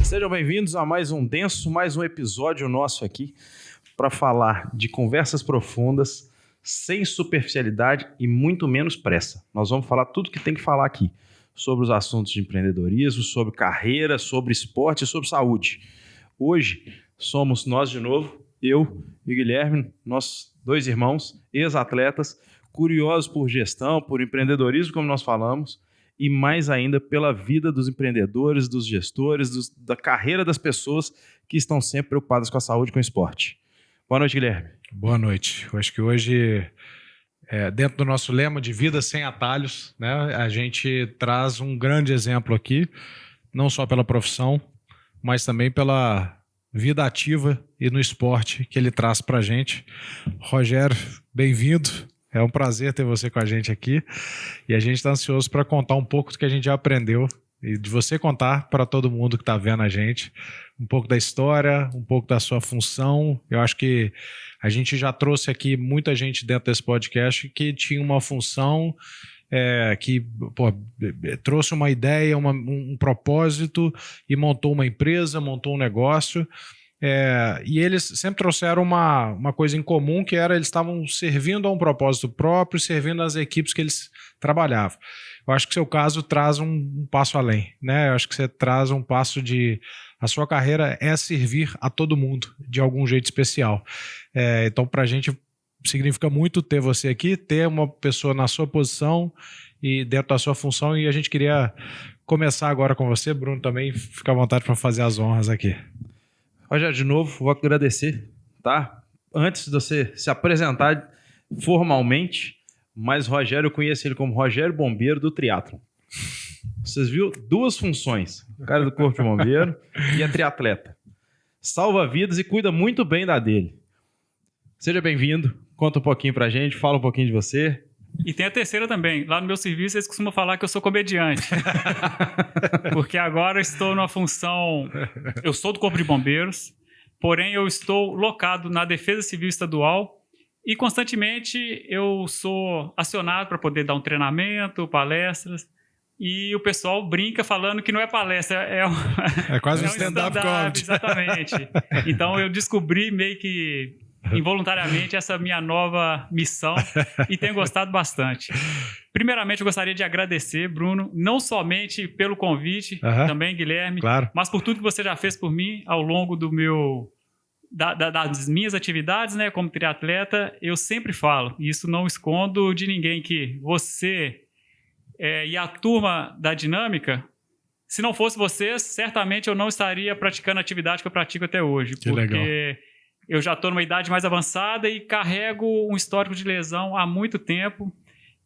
Sejam bem-vindos a mais um episódio nosso aqui para falar de conversas profundas, sem superficialidade e muito menos pressa. Nós vamos falar tudo que tem que falar aqui sobre os assuntos de empreendedorismo, sobre carreira, sobre esporte e sobre saúde. Hoje somos nós de novo, eu e o Guilherme, nós dois irmãos, ex-atletas, curiosos por gestão, por empreendedorismo, como nós falamos, e mais ainda pela vida dos empreendedores, dos gestores, da carreira das pessoas que estão sempre preocupadas com a saúde e com o esporte. Boa noite, Guilherme. Boa noite. Eu acho que hoje, dentro do nosso lema de vida sem atalhos, né, a gente traz um grande exemplo aqui, não só pela profissão, mas também pela vida ativa e no esporte que ele traz para a gente. Rogério, bem-vindo. É um prazer ter você com a gente aqui e a gente está ansioso para contar um pouco do que a gente já aprendeu e de você contar para todo mundo que está vendo a gente um pouco da história, um pouco da sua função. Eu acho que a gente já trouxe aqui muita gente dentro desse podcast que tinha uma função que trouxe uma ideia, um propósito e montou uma empresa, montou um negócio. E eles sempre trouxeram uma coisa em comum, que era eles estavam servindo a um propósito próprio, servindo as equipes que eles trabalhavam. Eu acho que seu caso traz um passo além, né? Eu acho que você traz um passo de... A sua carreira é servir a todo mundo, de algum jeito especial. Então, para a gente, significa muito ter você aqui, ter uma pessoa na sua posição e dentro da sua função, e a gente queria começar agora com você, Bruno, também fica à vontade para fazer as honras aqui. Rogério, de novo, vou agradecer, tá? Antes de você se apresentar formalmente, mas Rogério, eu conheço ele como Rogério Bombeiro do triatlon. Vocês viram duas funções, o cara do corpo de bombeiro e a triatleta. Salva vidas e cuida muito bem da dele. Seja bem-vindo, conta um pouquinho pra gente, fala um pouquinho de você. E tem a terceira também. Lá no meu serviço, eles costumam falar que eu sou comediante. Porque agora eu estou numa função... Eu sou do Corpo de Bombeiros, porém eu estou locado na Defesa Civil Estadual e constantemente eu sou acionado para poder dar um treinamento, palestras, e o pessoal brinca falando que não é palestra, é quase um stand-up comedy. Exatamente. Então eu descobri meio que... involuntariamente essa minha nova missão e tenho gostado bastante. Primeiramente, eu gostaria de agradecer, Bruno, não somente pelo convite, também, Guilherme, claro, mas por tudo que você já fez por mim ao longo das minhas atividades, né, como triatleta. Eu sempre falo, e isso não escondo de ninguém, que você e a turma da Dinâmica, se não fosse vocês, certamente eu não estaria praticando a atividade que eu pratico até hoje. Que porque legal. Eu já estou numa idade mais avançada e carrego um histórico de lesão há muito tempo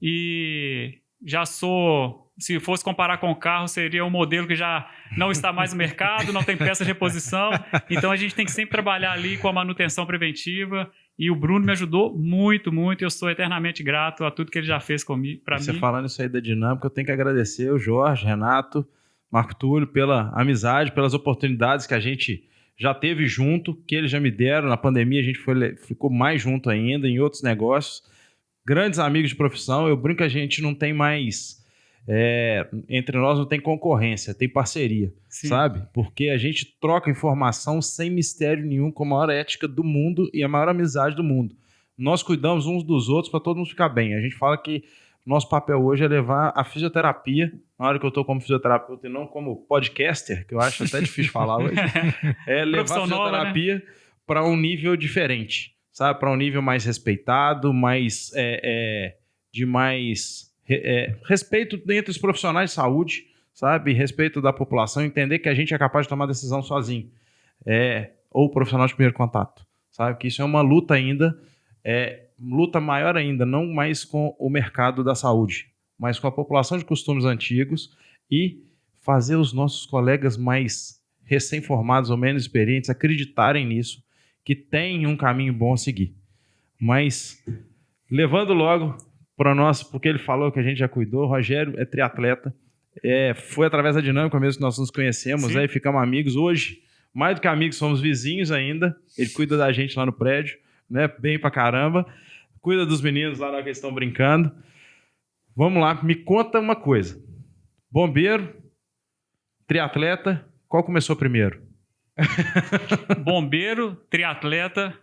e já sou, se fosse comparar com o carro, seria um modelo que já não está mais no mercado, não tem peça de reposição, então a gente tem que sempre trabalhar ali com a manutenção preventiva e o Bruno me ajudou muito, muito, e eu sou eternamente grato a tudo que ele já fez comigo, para mim. Você falando isso aí da Dinâmica, eu tenho que agradecer o Jorge, Renato, Marco Túlio pela amizade, pelas oportunidades que a gente... já teve junto, que eles já me deram. Na pandemia a gente ficou mais junto ainda, em outros negócios. Grandes amigos de profissão. Eu brinco que a gente não tem mais... entre nós não tem concorrência, tem parceria. Sim. Sabe? Porque a gente troca informação sem mistério nenhum, com a maior ética do mundo e a maior amizade do mundo. Nós cuidamos uns dos outros para todo mundo ficar bem. A gente fala que nosso papel hoje é levar a fisioterapia, na hora que eu estou como fisioterapeuta e não como podcaster, que eu acho até difícil falar hoje, é levar a fisioterapia, né, para um nível diferente, sabe? Para um nível mais respeitado, mais de mais respeito entre os profissionais de saúde, sabe? Respeito da população, entender que a gente é capaz de tomar decisão sozinho, ou profissional de primeiro contato, sabe? Que isso é uma luta ainda, luta maior ainda, não mais com o mercado da saúde, mas com a população de costumes antigos e fazer os nossos colegas mais recém-formados ou menos experientes acreditarem nisso, que tem um caminho bom a seguir. Mas, levando logo para nós, porque ele falou que a gente já cuidou, Rogério é triatleta, foi através da Dinâmica mesmo que nós nos conhecemos, e ficamos amigos. Hoje, mais do que amigos, somos vizinhos ainda. Ele cuida da gente lá no prédio, né? Bem pra caramba. Cuida dos meninos lá na hora que eles estão brincando. Vamos lá, me conta uma coisa. Bombeiro, triatleta, Qual começou primeiro? Bombeiro, triatleta,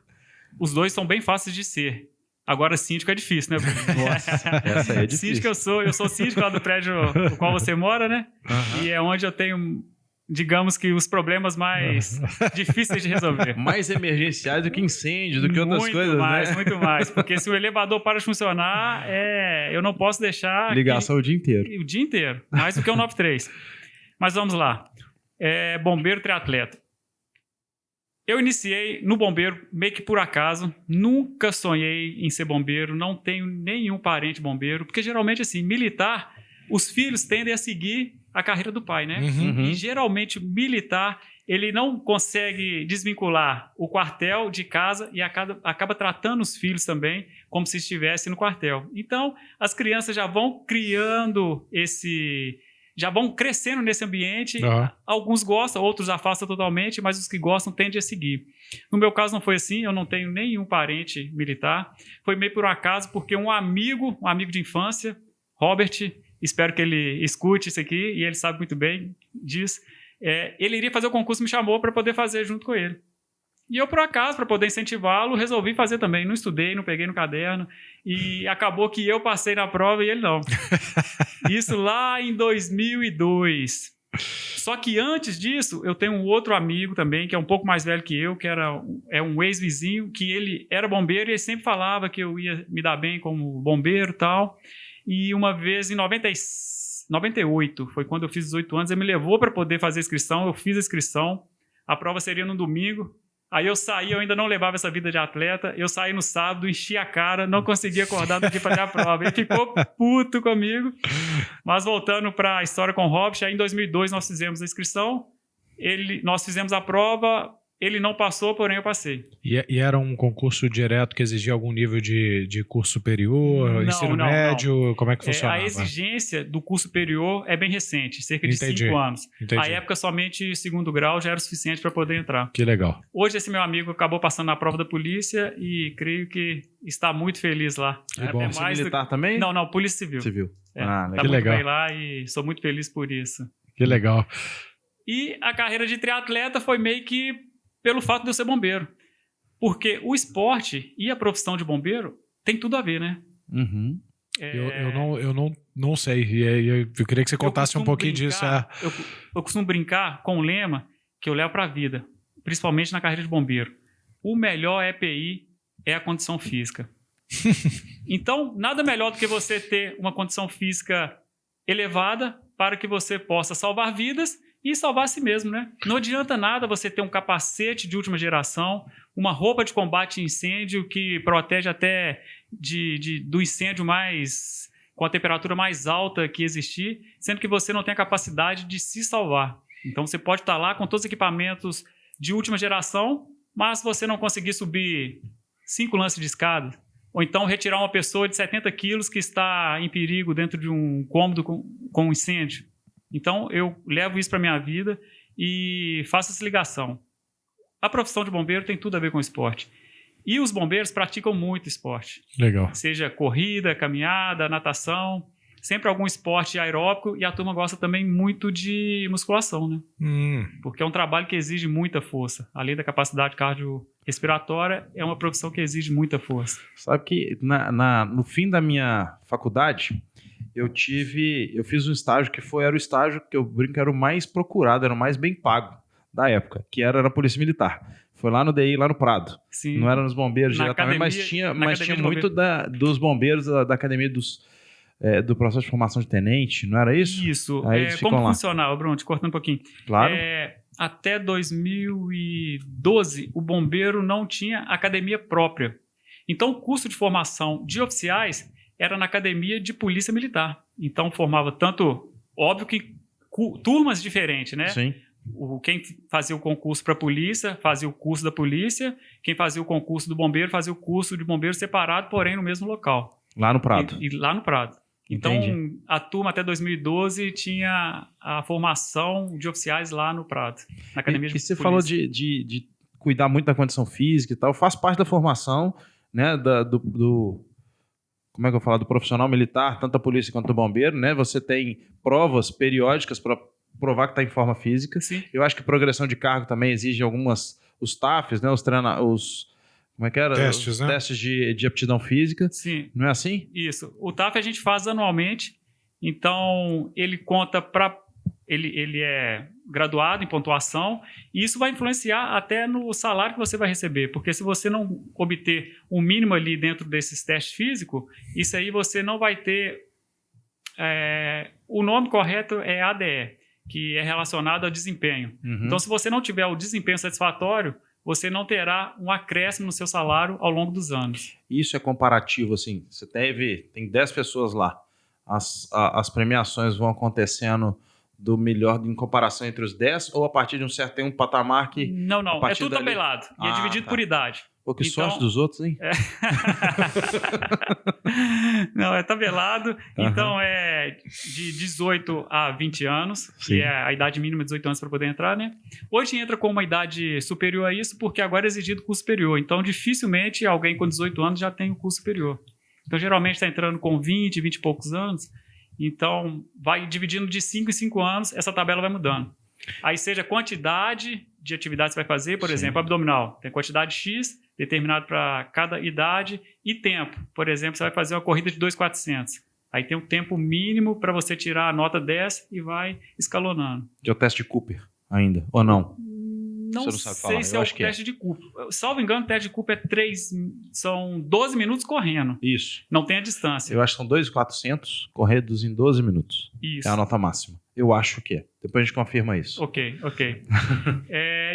os dois são bem fáceis de ser. Agora, síndico é difícil, né, Bruno? Nossa, essa aí é difícil. Síndico eu sou síndico lá do prédio no qual você mora, né? Uhum. E é onde eu tenho, digamos que, os problemas mais difíceis de resolver. Mais emergenciais do que incêndio, do que outras muito coisas, mais, né? Muito mais. Porque se o elevador para de funcionar, eu não posso deixar... Ligação o dia inteiro. O dia inteiro. Mais do que o 93. Mas vamos lá. Bombeiro, triatleta. Eu iniciei no bombeiro meio que por acaso, nunca sonhei em ser bombeiro, não tenho nenhum parente bombeiro, porque geralmente, assim, militar, os filhos tendem a seguir a carreira do pai, né? Uhum. E geralmente militar, ele não consegue desvincular o quartel de casa e acaba tratando os filhos também como se estivesse no quartel. Então, as crianças já vão criando já vão crescendo nesse ambiente. Uhum. Alguns gostam, outros afastam totalmente, mas os que gostam tendem a seguir. No meu caso não foi assim, eu não tenho nenhum parente militar. Foi meio por um acaso, porque um amigo de infância, Robert, espero que ele escute isso aqui, e ele sabe muito bem disso, ele iria fazer o concurso, me chamou para poder fazer junto com ele. E eu, por acaso, para poder incentivá-lo, resolvi fazer também. Não estudei, não peguei no caderno. E acabou que eu passei na prova e ele não. Isso lá em 2002. Só que antes disso, eu tenho um outro amigo também, que é um pouco mais velho que eu, que é um ex-vizinho, que ele era bombeiro e ele sempre falava que eu ia me dar bem como bombeiro e tal. E uma vez, em 98, foi quando eu fiz 18 anos, ele me levou para poder fazer a inscrição. Eu fiz a inscrição. A prova seria no domingo. Aí eu saí, eu ainda não levava essa vida de atleta, eu saí no sábado, enchi a cara, não consegui acordar do dia para fazer a prova. Ele ficou puto comigo. Mas voltando para a história com o Robert, aí em 2002 nós fizemos a inscrição, nós fizemos a prova, ele não passou, porém eu passei. E era um concurso direto que exigia algum nível de curso superior, ensino médio? Não. Como é que funcionava? A exigência do curso superior é bem recente, cerca de 5 anos. Entendi. À época, somente segundo grau já era o suficiente para poder entrar. Que legal. Hoje, esse meu amigo acabou passando na prova da polícia e creio que está muito feliz lá. Que bom. Você é militar também? Não, Polícia Civil. Civil. Tá que muito legal. bem lá e sou muito feliz por isso. Que legal. E a carreira de triatleta foi meio que pelo fato de eu ser bombeiro. Porque o esporte e a profissão de bombeiro tem tudo a ver, né? Uhum. Eu não sei. Eu queria que você contasse um pouquinho disso. Eu costumo brincar com o lema que eu levo para a vida, principalmente na carreira de bombeiro. O melhor EPI é a condição física. Então, nada melhor do que você ter uma condição física elevada para que você possa salvar vidas e salvar a si mesmo, né? Não adianta nada você ter um capacete de última geração, uma roupa de combate a incêndio que protege até do incêndio com a temperatura mais alta que existir, sendo que você não tem a capacidade de se salvar. Então você pode estar lá com todos os equipamentos de última geração, mas você não conseguir subir 5 lances de escada, ou então retirar uma pessoa de 70 quilos que está em perigo dentro de um cômodo com incêndio. Então, eu levo isso para a minha vida e faço essa ligação. A profissão de bombeiro tem tudo a ver com esporte. E os bombeiros praticam muito esporte. Legal. Seja corrida, caminhada, natação, sempre algum esporte aeróbico, e a turma gosta também muito de musculação, né? Porque é um trabalho que exige muita força. Além da capacidade cardiorrespiratória, é uma profissão que exige muita força. Sabe que no fim da minha faculdade, eu fiz um estágio era o estágio que eu brinco era o mais procurado, era o mais bem pago da época, que era na Polícia Militar. Foi lá no DI, lá no Prado. Sim. Não era nos bombeiros diretamente, mas tinha muito dos bombeiros da academia do processo de formação de tenente, não era isso? Isso. Aí como funcionava, Bruno? Te cortando um pouquinho. Claro. Até 2012, o bombeiro não tinha academia própria. Então, o curso de formação de oficiais era na academia de polícia militar. Então, formava tanto, óbvio que turmas diferentes, né? Sim. Quem fazia o concurso para a polícia, fazia o curso da polícia. Quem fazia o concurso do bombeiro, fazia o curso de bombeiro separado, porém no mesmo local. Lá no Prado. E lá no Prado. Então, Entendi. A turma até 2012 tinha a formação de oficiais lá no Prado, na academia de polícia. E você falou de cuidar muito da condição física e tal. Faz parte da formação, né, como é que eu falo, do profissional militar, tanto a polícia quanto o bombeiro, né? Você tem provas periódicas para provar que está em forma física. Sim. Eu acho que progressão de cargo também exige os TAFs, né? Como é que era? Testes, os né? testes de aptidão física. Sim. Não é assim? Isso. O TAF a gente faz anualmente, então ele conta para... Ele é graduado em pontuação e isso vai influenciar até no salário que você vai receber, porque se você não obter um mínimo ali dentro desses testes físicos, isso aí você não vai ter... o nome correto é ADE, que é relacionado ao desempenho. Uhum. Então, se você não tiver o desempenho satisfatório, você não terá um acréscimo no seu salário ao longo dos anos. Isso é comparativo, assim. Você tem 10 pessoas lá. As premiações vão acontecendo do melhor em comparação entre os 10 ou a partir de um certo tem um patamar que... Não. É tudo dali... tabelado e é dividido por idade. Pô, que Então... sorte dos outros, hein? Não, é tabelado. Então, é de 18 a 20 anos, que é a idade mínima de 18 anos para poder entrar, né? Hoje entra com uma idade superior a isso, porque agora é exigido curso superior. Então, dificilmente alguém com 18 anos já tem o curso superior. Então, geralmente está entrando com 20 e poucos anos. Então, vai dividindo de 5 em 5 anos, essa tabela vai mudando. Aí, seja quantidade de atividades que você vai fazer, por exemplo, abdominal. Tem quantidade X, determinado para cada idade, e tempo. Por exemplo, você vai fazer uma corrida de 2.400. Aí tem um tempo mínimo para você tirar a nota 10 e vai escalonando. Que é o teste de Cooper ainda, ou não? Não, Você não sabe sei falar. se Eu é acho o que teste de Cooper. Salvo engano, o teste de Cooper são 12 minutos correndo. Isso. Não tem a distância. Eu acho que são 2.400 corridos em 12 minutos. Isso. É a nota máxima. Eu acho que é. Depois a gente confirma isso. Ok.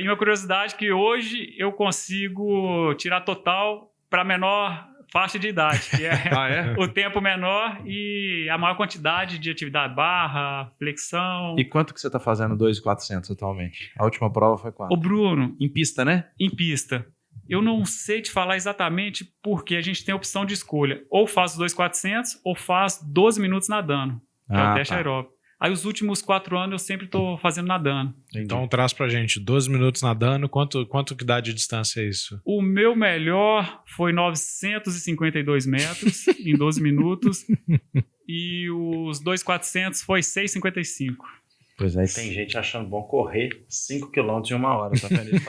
E uma curiosidade que hoje eu consigo tirar total para menor faixa de idade, que é o tempo menor e a maior quantidade de atividade, barra, flexão. E quanto que você está fazendo 2.400 atualmente? A última prova foi quanto? Ô, Bruno. Em pista, né? Em pista. Eu não sei te falar exatamente porque a gente tem a opção de escolha. Ou faz 2.400 ou faz 12 minutos nadando, que é o teste aeróbico. Aí os últimos 4 anos eu sempre estou fazendo nadando. Entendi. Então traz pra gente 12 minutos nadando, quanto que dá de distância é isso? O meu melhor foi 952 metros em 12 minutos e os 2.400 foi 6,55. Pois aí tem gente achando bom correr 5 km em 1 hora. Tá feliz?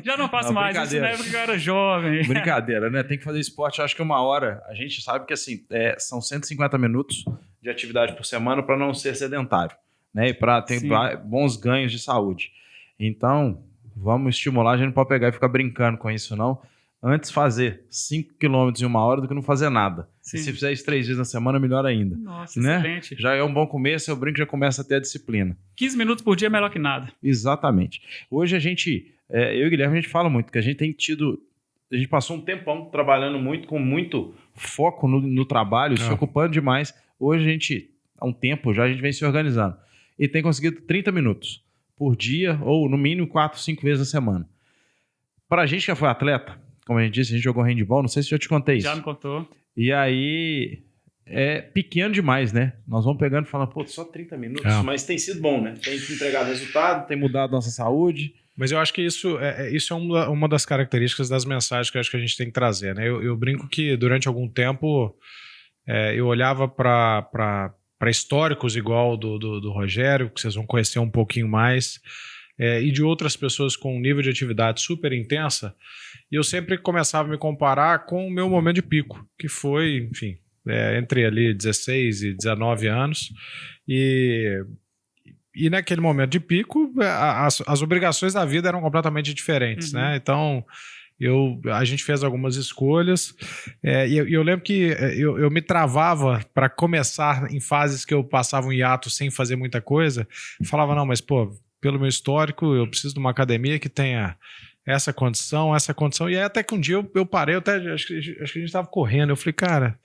Já não faço mais, isso na época que eu era jovem. Brincadeira, né? Tem que fazer esporte, eu acho que 1 hora. A gente sabe que assim, são 150 minutos de atividade por semana para não ser sedentário, né? E para ter bons ganhos de saúde. Então, vamos estimular, a gente não pode pegar e ficar brincando com isso, não. Antes fazer 5 km em 1 hora do que não fazer nada. E se fizer isso 3 vezes na semana, melhor ainda. Nossa, né? excelente. Já é um bom começo, eu brinco, já começa a ter a disciplina. 15 minutos por dia é melhor que nada. Exatamente. Hoje a gente, eu e o Guilherme, a gente fala muito, que a gente tem tido, a gente passou um tempão trabalhando muito, com muito foco no trabalho, se ocupando demais. Hoje a gente, há um tempo já, a gente vem se organizando. E tem conseguido 30 minutos por dia, ou no mínimo 4, 5 vezes na semana. Para a gente que já foi atleta, como a gente disse, a gente jogou handball, não sei se eu te contei isso. Já me contou. E aí, é pequeno demais, né? Nós vamos pegando e falando, pô, só 30 minutos, mas tem sido bom, né? Tem entregado resultado, tem mudado nossa saúde. Mas eu acho que isso é uma das características das mensagens que eu acho que a gente tem que trazer, né? Eu brinco que durante algum tempo eu olhava para históricos igual do Rogério, que vocês vão conhecer um pouquinho mais, e de outras pessoas com um nível de atividade super intensa, e eu sempre começava a me comparar com o meu momento de pico, que foi, enfim, entre ali 16 e 19 anos, e naquele momento de pico, as obrigações da vida eram completamente diferentes, né? Então, a gente fez algumas escolhas, e eu lembro que eu me travava para começar em fases que eu passava um hiato sem fazer muita coisa, falava, não, mas pô, pelo meu histórico, eu preciso de uma academia que tenha essa condição, e aí até que um dia eu parei, acho que a gente estava correndo, eu falei, cara,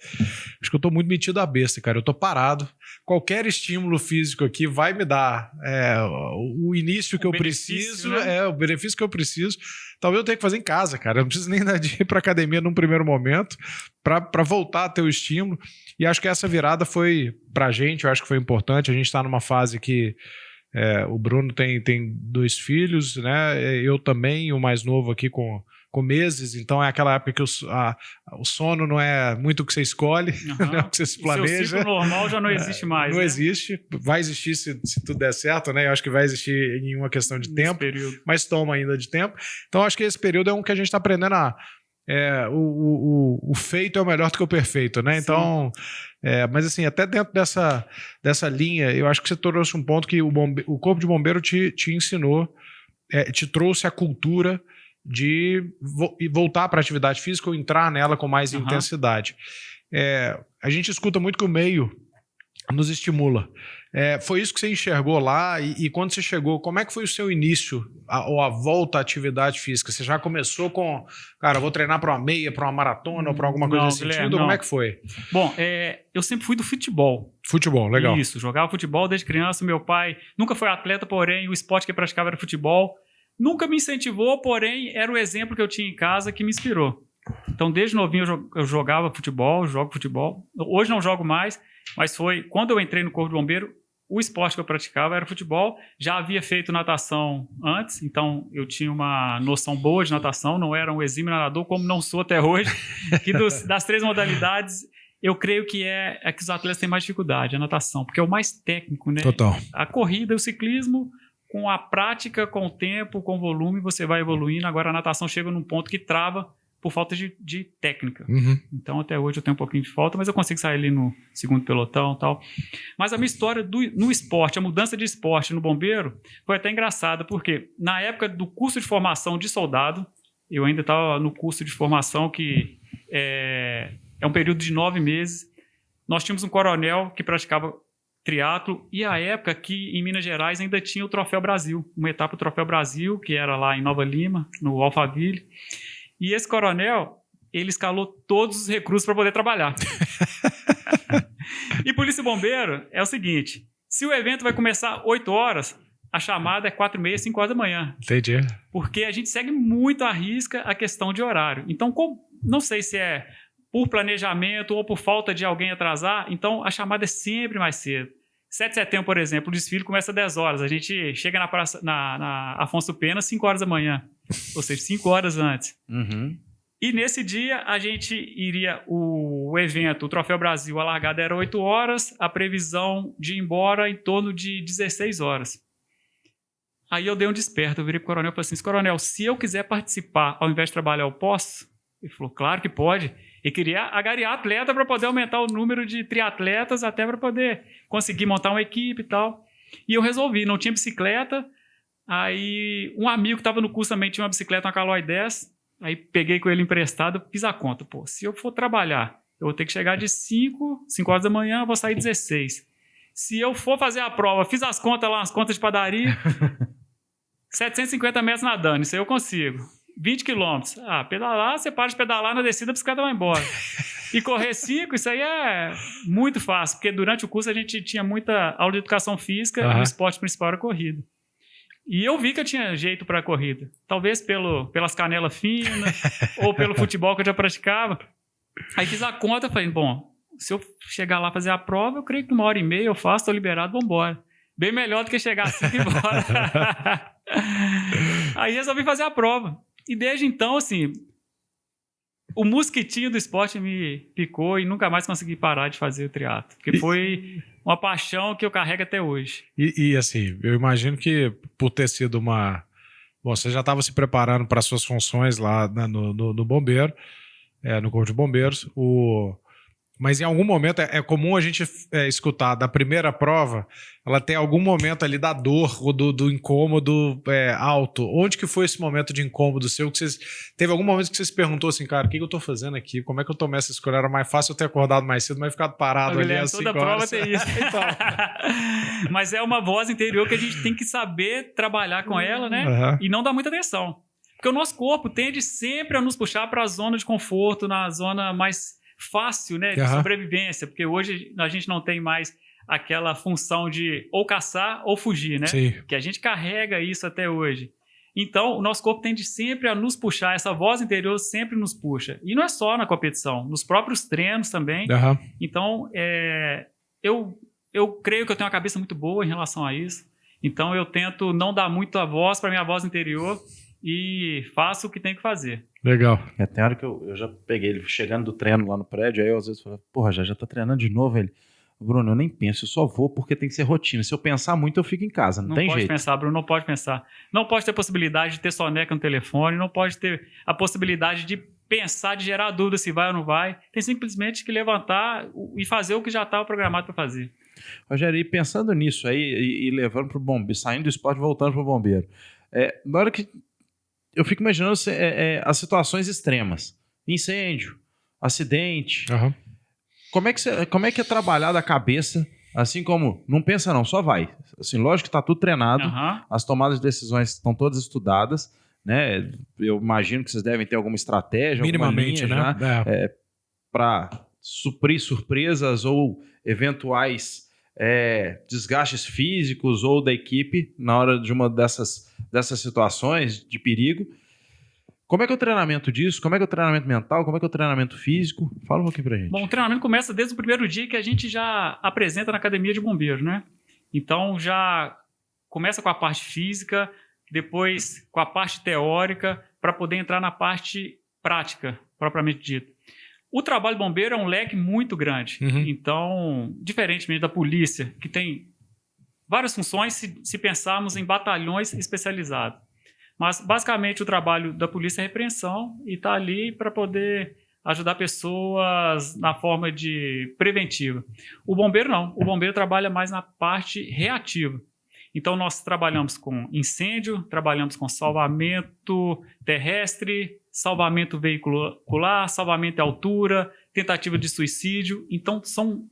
acho que eu tô muito metido à besta, cara, eu tô parado, qualquer estímulo físico aqui vai me dar o início que eu preciso, né? O benefício que eu preciso, talvez eu tenha que fazer em casa, cara, eu não preciso nem de ir pra academia num primeiro momento, para voltar a ter o estímulo, e acho que essa virada foi pra gente, eu acho que foi importante, a gente tá numa fase que o Bruno tem 2 filhos, né? Eu também, o mais novo aqui com com meses, então é aquela época que o sono não é muito o que você escolhe, não é o que você se planeja. O seu ciclo normal já não existe mais, Não né? existe, vai existir se tudo der certo, né? Eu acho que vai existir em uma questão de tempo, mas toma ainda de tempo. Então acho que esse período é um que a gente está aprendendo o feito é o melhor do que o perfeito, né? Então, mas assim, até dentro dessa linha, eu acho que você trouxe um ponto que o Corpo de Bombeiro te ensinou, te trouxe a cultura de voltar para a atividade física ou entrar nela com mais intensidade. A gente escuta muito que o meio nos estimula. Foi isso que você enxergou lá e quando você chegou, como é que foi o seu início ou a volta à atividade física? Você já começou com, cara, vou treinar para uma meia, para uma maratona ou para alguma coisa nesse sentido? Como é que foi? Bom, eu sempre fui do futebol. Futebol, legal. Isso, jogava futebol desde criança. Meu pai nunca foi atleta, porém o esporte que ele praticava era futebol. Nunca me incentivou, porém era o exemplo que eu tinha em casa que me inspirou. Então, desde novinho eu jogava futebol, jogo futebol. Hoje não jogo mais, mas foi quando eu entrei no Corpo de Bombeiro, o esporte que eu praticava era futebol. Já havia feito natação antes, então eu tinha uma noção boa de natação, não era um exímio nadador, como não sou até hoje. Que das 3 modalidades, eu creio que é que os atletas têm mais dificuldade, a natação, porque é o mais técnico, né? Total. A corrida, o ciclismo, com a prática, com o tempo, com o volume, você vai evoluindo. Agora a natação chega num ponto que trava por falta de técnica. Então, até hoje eu tenho um pouquinho de falta, mas eu consigo sair ali no segundo pelotão e tal. Mas a minha história no esporte, a mudança de esporte no bombeiro, foi até engraçada, porque na época do curso de formação de soldado, eu ainda estava no curso de formação que é um período de 9 meses, nós tínhamos um coronel que praticava triatlo, e a época que em Minas Gerais ainda tinha o Troféu Brasil, uma etapa do Troféu Brasil, que era lá em Nova Lima, no Alphaville. E esse coronel, ele escalou todos os recrutos para poder trabalhar. E Polícia e Bombeiro é o seguinte, se o evento vai começar 8 horas, a chamada é 4h30, 5 horas da manhã. Entendi. Porque a gente segue muito à risca a questão de horário. Então, não sei se é por planejamento ou por falta de alguém atrasar, então a chamada é sempre mais cedo. 7 de setembro, por exemplo, o desfile começa às 10 horas. A gente chega na Afonso Pena às 5 horas da manhã. Ou seja, 5 horas antes. E nesse dia, a gente iria... O evento, o Troféu Brasil, a largada era 8 horas, a previsão de ir embora em torno de 16 horas. Aí eu dei um desperto, eu virei pro coronel e falei assim, coronel, se eu quiser participar, ao invés de trabalhar, eu posso? Ele falou, claro que pode. E queria agariar atleta para poder aumentar o número de triatletas, até para poder conseguir montar uma equipe e tal. E eu resolvi, não tinha bicicleta. Aí um amigo que estava no curso também tinha uma bicicleta, uma Caloi 10. Aí peguei com ele emprestado, fiz a conta. Pô, se eu for trabalhar, eu vou ter que chegar de 5 horas da manhã, eu vou sair 16. Se eu for fazer a prova, fiz as contas lá, as contas de padaria, 750 metros nadando, isso aí eu consigo. 20 quilômetros. Pedalar, você para de pedalar, na descida a bicicleta vai embora. E correr 5, isso aí é muito fácil, porque durante o curso a gente tinha muita aula de educação física e o esporte principal era a corrida. E eu vi que eu tinha jeito para a corrida. Talvez pelas canelas finas ou pelo futebol que eu já praticava. Aí fiz a conta e falei, bom, se eu chegar lá fazer a prova, eu creio que 1h30 eu faço, estou liberado, vamos embora. Bem melhor do que chegar assim e ir embora. Aí resolvi fazer a prova. E desde então, assim, o mosquitinho do esporte me picou e nunca mais consegui parar de fazer o triatlo. Porque foi uma paixão que eu carrego até hoje. E assim, eu imagino que por ter sido uma... Bom, você já estava se preparando para as suas funções lá no bombeiro, no Corpo de Bombeiros. Mas em algum momento é comum a gente escutar da primeira prova, ela tem algum momento ali da dor ou do incômodo alto. Onde que foi esse momento de incômodo seu? Teve algum momento que você se perguntou assim, cara, o que eu tô fazendo aqui? Como é que eu tomei essa escolha? Era mais fácil eu ter acordado mais cedo, mas ficado parado ali às 5 horas. Toda prova tem isso. Então. Mas é uma voz interior que a gente tem que saber trabalhar com ela, né? E não dar muita atenção. Porque o nosso corpo tende sempre a nos puxar para a zona de conforto, na zona mais fácil, né, de sobrevivência, porque hoje a gente não tem mais aquela função de ou caçar ou fugir, né? Sim. Que a gente carrega isso até hoje. Então, o nosso corpo tende sempre a nos puxar, essa voz interior sempre nos puxa. E não é só na competição, nos próprios treinos também. Então, eu creio que eu tenho uma cabeça muito boa em relação a isso. Então, eu tento não dar muito a voz para minha voz interior e faço o que tenho que fazer. Legal. Tem hora que eu já peguei ele chegando do treino lá no prédio, aí eu às vezes falo, porra, já tá treinando de novo. Ele, Bruno, eu nem penso, eu só vou porque tem que ser rotina. Se eu pensar muito, eu fico em casa, não tem pode jeito. pensar, Bruno, não pode pensar. Não pode ter possibilidade de ter soneca no telefone, não pode ter a possibilidade de pensar, de gerar dúvida se vai ou não vai. Tem simplesmente que levantar e fazer o que já estava programado para fazer. Rogério, e pensando nisso aí, e levando para o bombeiro, saindo do esporte e voltando para o bombeiro, na hora que eu fico imaginando as situações extremas, incêndio, acidente, como é que é trabalhado a cabeça, assim como, não pensa não, só vai, assim, lógico que está tudo treinado, as tomadas de decisões estão todas estudadas, né? Eu imagino que vocês devem ter alguma estratégia, minimamente, alguma linha, né? Para suprir surpresas ou eventuais desgastes físicos ou da equipe na hora de uma dessas situações de perigo. Como é que é o treinamento disso? Como é que é o treinamento mental? Como é que é o treinamento físico? Fala um pouquinho pra gente. Bom, o treinamento começa desde o primeiro dia que a gente já apresenta na academia de bombeiros, né? Então já começa com a parte física, depois com a parte teórica, para poder entrar na parte prática, propriamente dita. O trabalho bombeiro é um leque muito grande. Então, diferentemente da polícia, que tem várias funções se pensarmos em batalhões especializados. Mas, basicamente, o trabalho da polícia é repreensão e está ali para poder ajudar pessoas na forma de preventiva. O bombeiro não. O bombeiro trabalha mais na parte reativa. Então, nós trabalhamos com incêndio, trabalhamos com salvamento terrestre, salvamento veicular, salvamento em altura, tentativa de suicídio. Então, são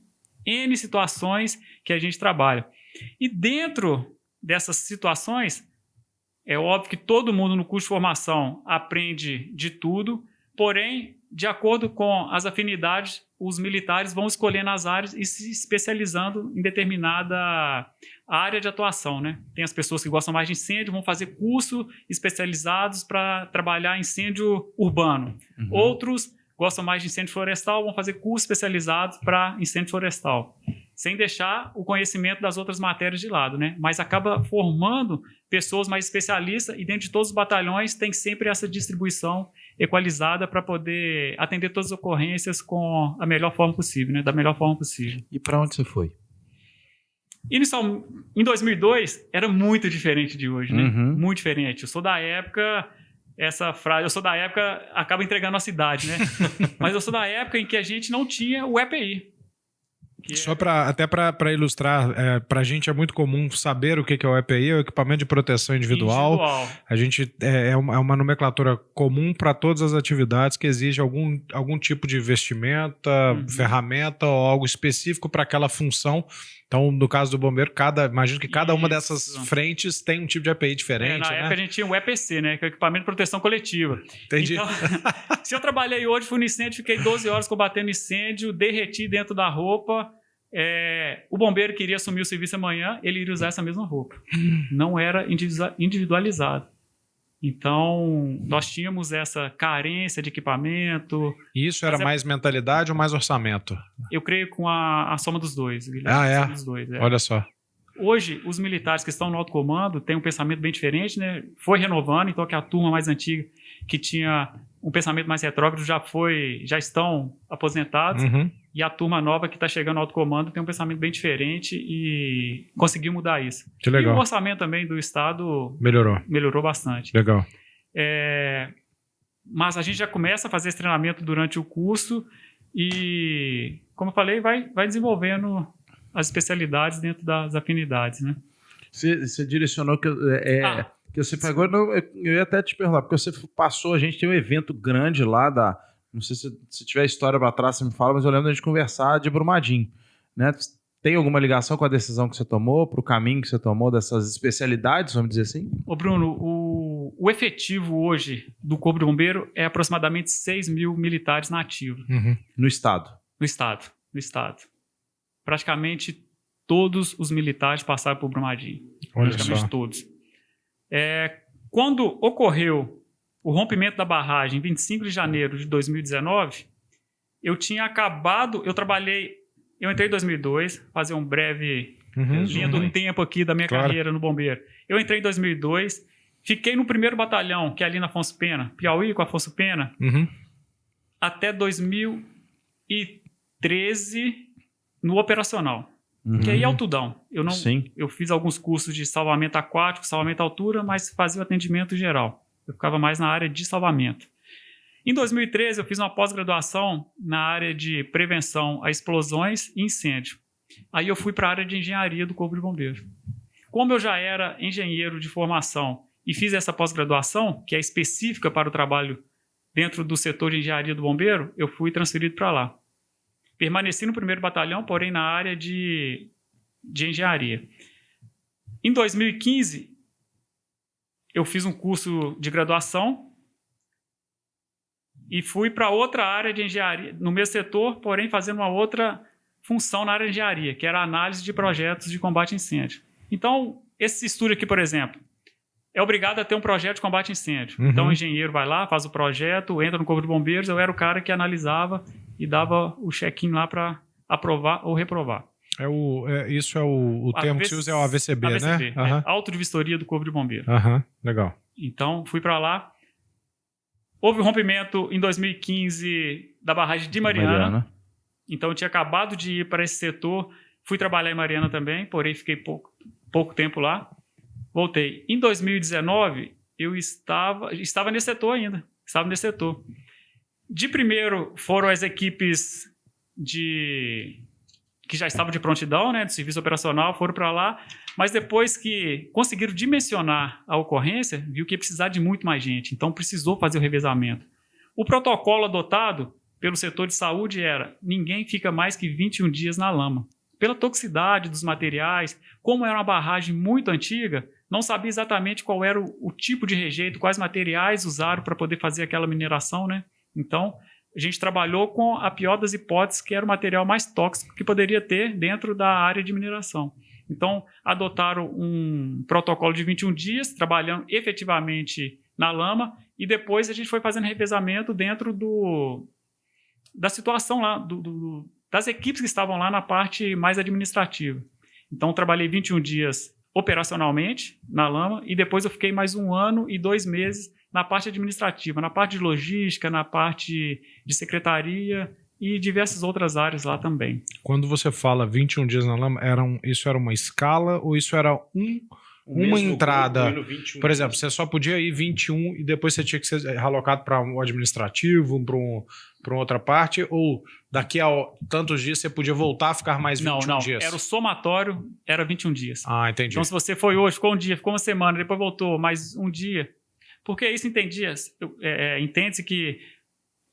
N situações que a gente trabalha. E dentro dessas situações, é óbvio que todo mundo no curso de formação aprende de tudo, porém, de acordo com as afinidades, os militares vão escolhendo as áreas e se especializando em determinada área de atuação, né? Tem as pessoas que gostam mais de incêndio, vão fazer curso especializados para trabalhar incêndio urbano. Outros gostam mais de incêndio florestal, vão fazer curso especializados para incêndio florestal, sem deixar o conhecimento das outras matérias de lado, né? Mas acaba formando pessoas mais especialistas e dentro de todos os batalhões tem sempre essa distribuição equalizada para poder atender todas as ocorrências com a melhor forma possível, né? Da melhor forma possível. E para onde você foi? Inicial, em 2002, era muito diferente de hoje, né? Muito diferente. Eu sou da época... Essa frase, eu sou da época, acaba entregando a cidade, né? Mas eu sou da época em que a gente não tinha o EPI. Só até para ilustrar, para a gente é muito comum saber o que é o EPI, é o equipamento de proteção individual. A gente é uma nomenclatura comum para todas as atividades que exige algum tipo de vestimenta, ferramenta ou algo específico para aquela função. Então, no caso do bombeiro, imagino que cada uma dessas frentes tem um tipo de EPI diferente. Na época a gente tinha o EPC, né? Que é o equipamento de proteção coletiva. Entendi. Então, se eu trabalhei hoje, fui no incêndio, fiquei 12 horas combatendo incêndio, derreti dentro da roupa. O bombeiro que iria assumir o serviço amanhã, ele iria usar essa mesma roupa. Não era individualizado. Então, nós tínhamos essa carência de equipamento. E isso era mais mentalidade ou mais orçamento? Eu creio com a soma dos dois. A soma dos dois, Olha só. Hoje, os militares que estão no alto comando têm um pensamento bem diferente, né? Foi renovando, então que a turma mais antiga que tinha um pensamento mais retrógrado já estão aposentados. E a turma nova que está chegando ao alto comando tem um pensamento bem diferente e conseguiu mudar isso. Que legal. E o orçamento também do Estado melhorou bastante. Legal. Mas a gente já começa a fazer esse treinamento durante o curso e, como eu falei, vai desenvolvendo as especialidades dentro das afinidades, né? Você direcionou que você pegou, eu ia até te perguntar, porque você passou, a gente tem um evento grande lá não sei se tiver história para trás, você me fala, mas eu lembro de a gente conversar de Brumadinho, né? Tem alguma ligação com a decisão que você tomou, para o caminho que você tomou dessas especialidades, vamos dizer assim? Ô Bruno, o efetivo hoje do Corpo de Bombeiro é aproximadamente 6 mil militares na ativa. No Estado? No Estado. Praticamente todos os militares passaram por Brumadinho. Praticamente todos. Quando ocorreu o rompimento da barragem, em 25 de janeiro de 2019, eu entrei em 2002, fazer um breve linha do tempo aqui da minha carreira no bombeiro. Eu entrei em 2002 Fiquei no 1º Batalhão, que é ali na Afonso Pena, Piauí com Afonso Pena, até 2013 no operacional. Que aí é altudão. Eu fiz alguns cursos de salvamento aquático, salvamento à altura, mas fazia o atendimento geral. Eu ficava mais na área de salvamento. Em 2013, eu fiz uma pós-graduação na área de prevenção a explosões e incêndio. Aí eu fui para a área de engenharia do Corpo de Bombeiros. Como eu já era engenheiro de formação e fiz essa pós-graduação, que é específica para o trabalho dentro do setor de engenharia do bombeiro, eu fui transferido para lá. Permaneci no 1º Batalhão, porém na área de engenharia. Em 2015, eu fiz um curso de graduação e fui para outra área de engenharia, no mesmo setor, porém fazendo uma outra função na área de engenharia, que era a análise de projetos de combate a incêndio. Então, esse estúdio aqui, por exemplo, é obrigado a ter um projeto de combate a incêndio. Então, o engenheiro vai lá, faz o projeto, entra no Corpo de Bombeiros, eu era o cara que analisava e dava o check-in lá para aprovar ou reprovar. Isso é o termo que se usa é o AVCB, né? É, Auto de Vistoria do Corpo de Bombeiros. Legal. Então, fui para lá. Houve um rompimento em 2015 da barragem de Mariana. Então, eu tinha acabado de ir para esse setor. Fui trabalhar em Mariana também, porém fiquei pouco tempo lá. Voltei. Em 2019, eu estava nesse setor ainda. Estava nesse setor. De primeiro, foram as equipes que já estavam de prontidão, né, do serviço operacional, foram para lá. Mas depois que conseguiram dimensionar a ocorrência, viu que ia precisar de muito mais gente. Então, precisou fazer o revezamento. O protocolo adotado pelo setor de saúde era: ninguém fica mais que 21 dias na lama. Pela toxicidade dos materiais, como era uma barragem muito antiga, não sabia exatamente qual era o tipo de rejeito, quais materiais usaram para poder fazer aquela mineração, né? Então, a gente trabalhou com a pior das hipóteses, que era o material mais tóxico que poderia ter dentro da área de mineração. Então, adotaram um protocolo de 21 dias, trabalhando efetivamente na lama, e depois a gente foi fazendo revezamento dentro da situação lá, das equipes que estavam lá na parte mais administrativa. Então, trabalhei 21 dias operacionalmente na lama, e depois eu fiquei mais 1 ano e 2 meses na parte administrativa, na parte de logística, na parte de secretaria e diversas outras áreas lá também. Quando você fala 21 dias na lama, isso era uma escala ou isso era uma entrada? Por exemplo, você só podia ir 21 e depois você tinha que ser realocado para um administrativo, para outra parte, ou daqui a tantos dias você podia voltar a ficar mais 21 dias? Era o somatório, era 21 dias. Ah, entendi. Então, se você foi hoje, ficou um dia, ficou uma semana, depois voltou mais um dia, porque isso entende-se que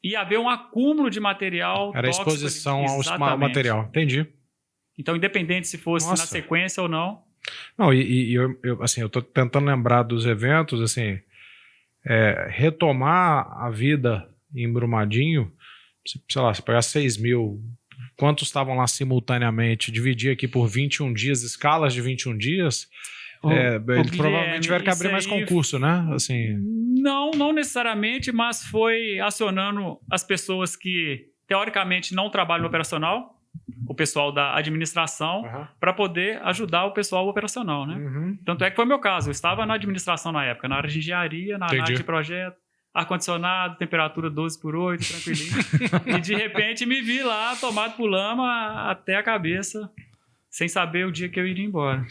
ia haver um acúmulo de material era tóxico. Era exposição ao material, entendi. Então, independente se fosse na sequência ou não. Não, eu tô tentando lembrar dos eventos, assim, retomar a vida em Brumadinho, sei lá, se pegar 6 mil, quantos estavam lá simultaneamente, dividir aqui por 21 dias, escalas de 21 dias, eles provavelmente tiveram que abrir mais concurso, né? Assim... Não necessariamente, mas foi acionando as pessoas que, teoricamente, não trabalham no operacional, o pessoal da administração, para poder ajudar o pessoal operacional, né? Tanto é que foi meu caso. Eu estava na administração na época, na área de engenharia, na área de projeto, ar-condicionado, temperatura 12/8, tranquilinho. E de repente me vi lá, tomado por lama até a cabeça, sem saber o dia que eu iria embora.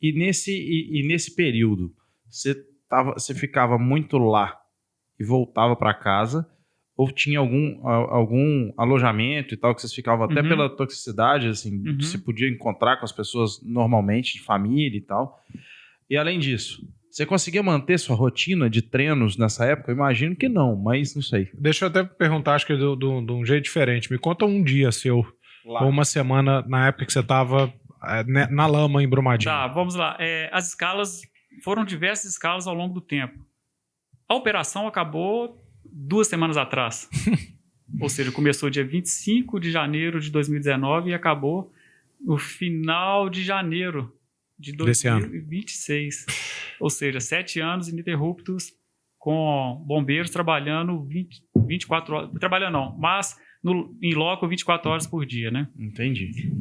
E nesse período, você ficava muito lá e voltava para casa? Ou tinha algum alojamento e tal, que vocês ficavam até pela toxicidade, assim, você podia encontrar com as pessoas normalmente, de família e tal. E além disso, você conseguia manter sua rotina de treinos nessa época? Eu imagino que não, mas não sei. Deixa eu até perguntar, acho que de um jeito diferente. Me conta um dia seu, lá. Ou uma semana na época que você estava na lama em Brumadinho. Tá, vamos lá. As escalas, foram diversas escalas ao longo do tempo. A operação acabou 2 semanas atrás. Ou seja, começou dia 25 de janeiro de 2019 e acabou no final de janeiro de 2026. Ou seja, 7 anos ininterruptos com bombeiros trabalhando 24 horas. Trabalhando não, mas em loco 24 horas por dia, né? Entendi.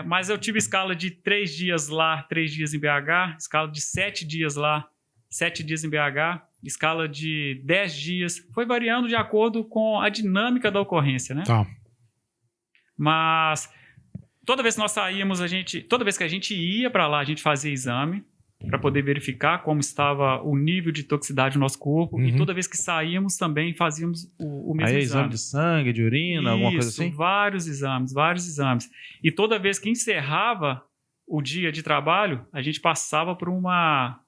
Mas eu tive escala de 3 dias lá, 3 dias em BH, escala de 7 dias lá, 7 dias em BH, escala de 10 dias. Foi variando de acordo com a dinâmica da ocorrência, né? Tá. Mas toda vez que nós saímos, toda vez que a gente ia para lá, a gente fazia exame para poder verificar como estava o nível de toxicidade do nosso corpo. E toda vez que saímos também fazíamos o mesmo exame de sangue, de urina, alguma coisa assim? Vários exames. E toda vez que encerrava o dia de trabalho, a gente passava por uma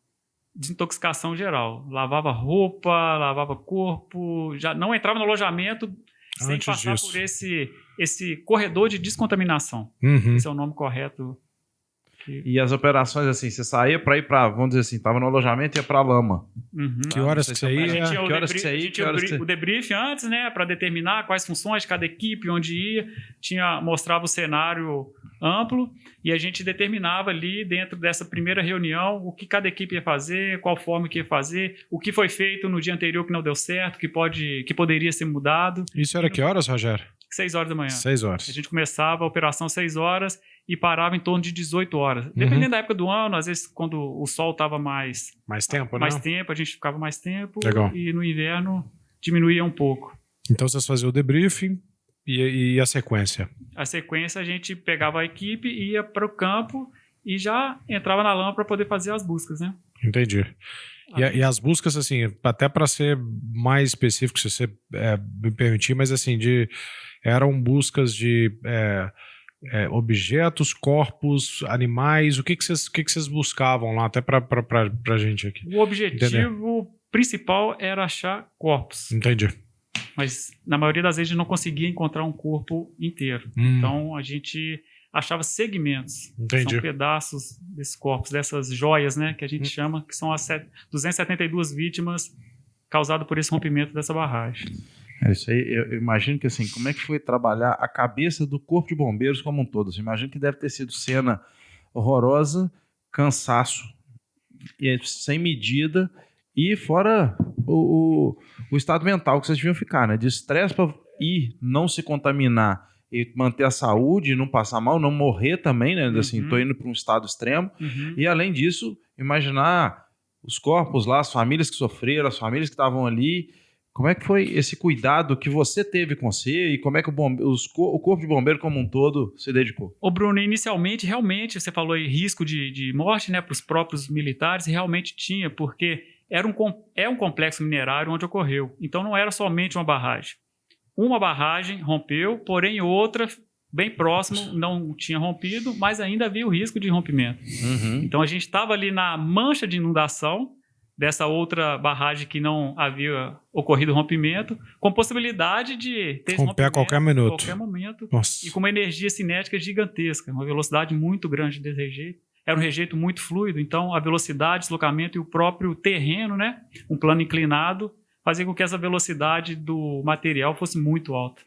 desintoxicação geral. Lavava roupa, lavava corpo, já não entrava no alojamento sem passar por esse corredor de descontaminação. Esse é o nome correto. E as operações, assim, você saía para ir para, vamos dizer assim, estava no alojamento e ia para a lama. Que horas que você ia? A gente tinha o debrief antes, né, para determinar quais funções de cada equipe, onde ia, mostrava o cenário amplo e a gente determinava ali dentro dessa primeira reunião o que cada equipe ia fazer, qual forma que ia fazer, o que foi feito no dia anterior que não deu certo, que poderia ser mudado. Isso era que horas, Rogério? 6 horas da manhã. 6 horas. A gente começava a operação 6 horas e parava em torno de 18 horas. Dependendo da época do ano, às vezes quando o sol estava mais tempo, né? Mais tempo, a gente ficava mais tempo. Legal. E no inverno diminuía um pouco. Então vocês faziam o debriefing e a sequência? A sequência, a gente pegava a equipe, ia para o campo e já entrava na lama para poder fazer as buscas, né? Entendi. E as buscas, assim, até para ser mais específico, se você me permitir, mas assim, eram buscas de objetos, corpos, animais, o que vocês buscavam lá, até para gente aqui? O objetivo principal era achar corpos. Entendi. Mas na maioria das vezes a gente não conseguia encontrar um corpo inteiro. Então a gente achava segmentos. Entendi. São pedaços desses corpos, dessas joias, né, que a gente chama, que são as 272 vítimas causadas por esse rompimento dessa barragem. Isso aí, eu imagino que assim, como é que foi trabalhar a cabeça do Corpo de Bombeiros como um todo? Eu imagino que deve ter sido cena horrorosa, cansaço, sem medida, e fora o estado mental que vocês deviam ficar, né? De estresse para ir, não se contaminar e manter a saúde, não passar mal, não morrer também, né? Assim, tô indo para um estado extremo. E além disso, imaginar os corpos lá, as famílias que sofreram, as famílias que estavam ali. Como é que foi esse cuidado que você teve com você e como é que o Corpo de Bombeiro como um todo se dedicou? Ô Bruno, inicialmente, realmente, você falou aí risco de morte, né, para os próprios militares, realmente tinha, porque é um complexo minerário onde ocorreu. Então não era somente uma barragem. Uma barragem rompeu, porém outra, bem próximo, não tinha rompido, mas ainda havia o risco de rompimento. Então a gente estava ali na mancha de inundação dessa outra barragem que não havia ocorrido rompimento, com possibilidade de ter romper a qualquer minuto. A qualquer momento. Nossa. E com uma energia cinética gigantesca, uma velocidade muito grande desse rejeito. Era um rejeito muito fluido, então a velocidade, deslocamento e o próprio terreno, né, um plano inclinado, fazia com que essa velocidade do material fosse muito alta.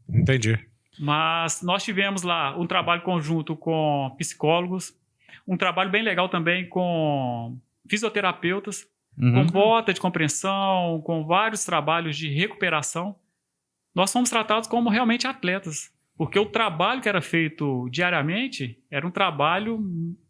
Entendi. Mas nós tivemos lá um trabalho conjunto com psicólogos, um trabalho bem legal também com fisioterapeutas, com bota de compreensão, com vários trabalhos de recuperação. Nós fomos tratados como realmente atletas, porque o trabalho que era feito diariamente era um trabalho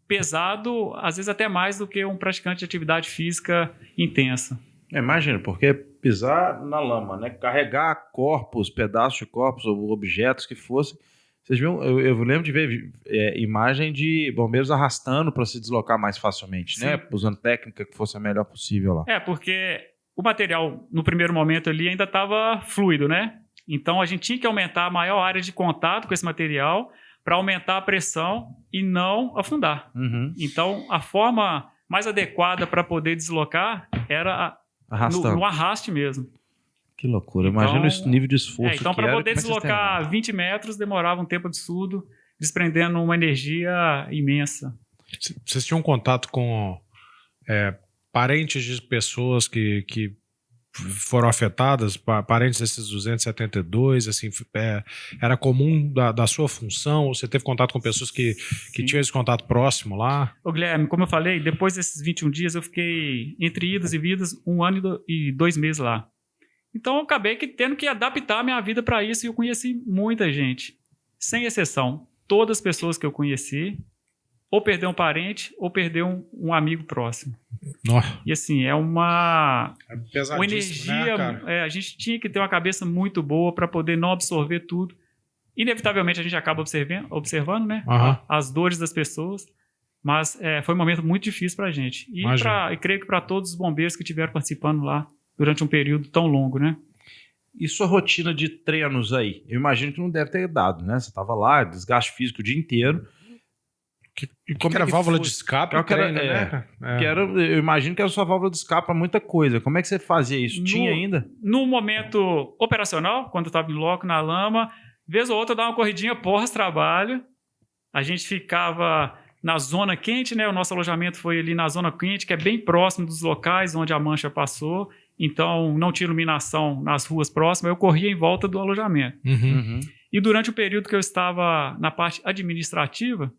pesado, às vezes até mais do que um praticante de atividade física intensa. Imagina, porque pisar na lama, né? Carregar corpos, pedaços de corpos ou objetos que fossem. Vocês viram? Eu lembro de ver imagem de bombeiros arrastando para se deslocar mais facilmente, né? Usando técnica que fosse a melhor possível lá. Porque o material, no primeiro momento ali, ainda estava fluido, né? Então a gente tinha que aumentar a maior área de contato com esse material para aumentar a pressão e não afundar. Então a forma mais adequada para poder deslocar era no arraste mesmo. Que loucura. Imagina esse nível de esforço. Então, para poder deslocar 20 metros, demorava um tempo absurdo, desprendendo uma energia imensa. Vocês tinham contato com parentes de pessoas que foram afetadas, parentes desses 272, assim, era comum da sua função? Você teve contato com pessoas que tinham esse contato próximo lá? Ô Guilherme, como eu falei, depois desses 21 dias eu fiquei entre idas e vindas 1 ano e 2 meses lá. Então eu acabei tendo que adaptar a minha vida para isso e eu conheci muita gente. Sem exceção, todas as pessoas que eu conheci ou perdeu um parente ou perdeu um amigo próximo. Nossa. E assim, é uma Pesadíssimo, energia. né, cara? A gente tinha que ter uma cabeça muito boa para poder não absorver tudo. Inevitavelmente a gente acaba observando, né? Aham. As dores das pessoas. Mas foi um momento muito difícil para a gente. E creio que para todos os bombeiros que estiveram participando lá durante um período tão longo, né? E sua rotina de treinos aí? Eu imagino que não deve ter dado, né? Você estava lá, desgaste físico o dia inteiro. Como era válvula foi? de escape? Qual que era- Treino, né? Eu imagino que era sua válvula de escape para muita coisa. Como é que você fazia isso? Tinha ainda? No momento operacional, quando eu estava em loco, na lama, vez ou outra eu dava uma corridinha pós-trabalho. A gente ficava na zona quente, né? O nosso alojamento foi ali na zona quente, que é bem próximo dos locais onde a mancha passou. Então, não tinha iluminação nas ruas próximas. Eu corria em volta do alojamento. Uhum. E durante o período que eu estava na parte administrativa,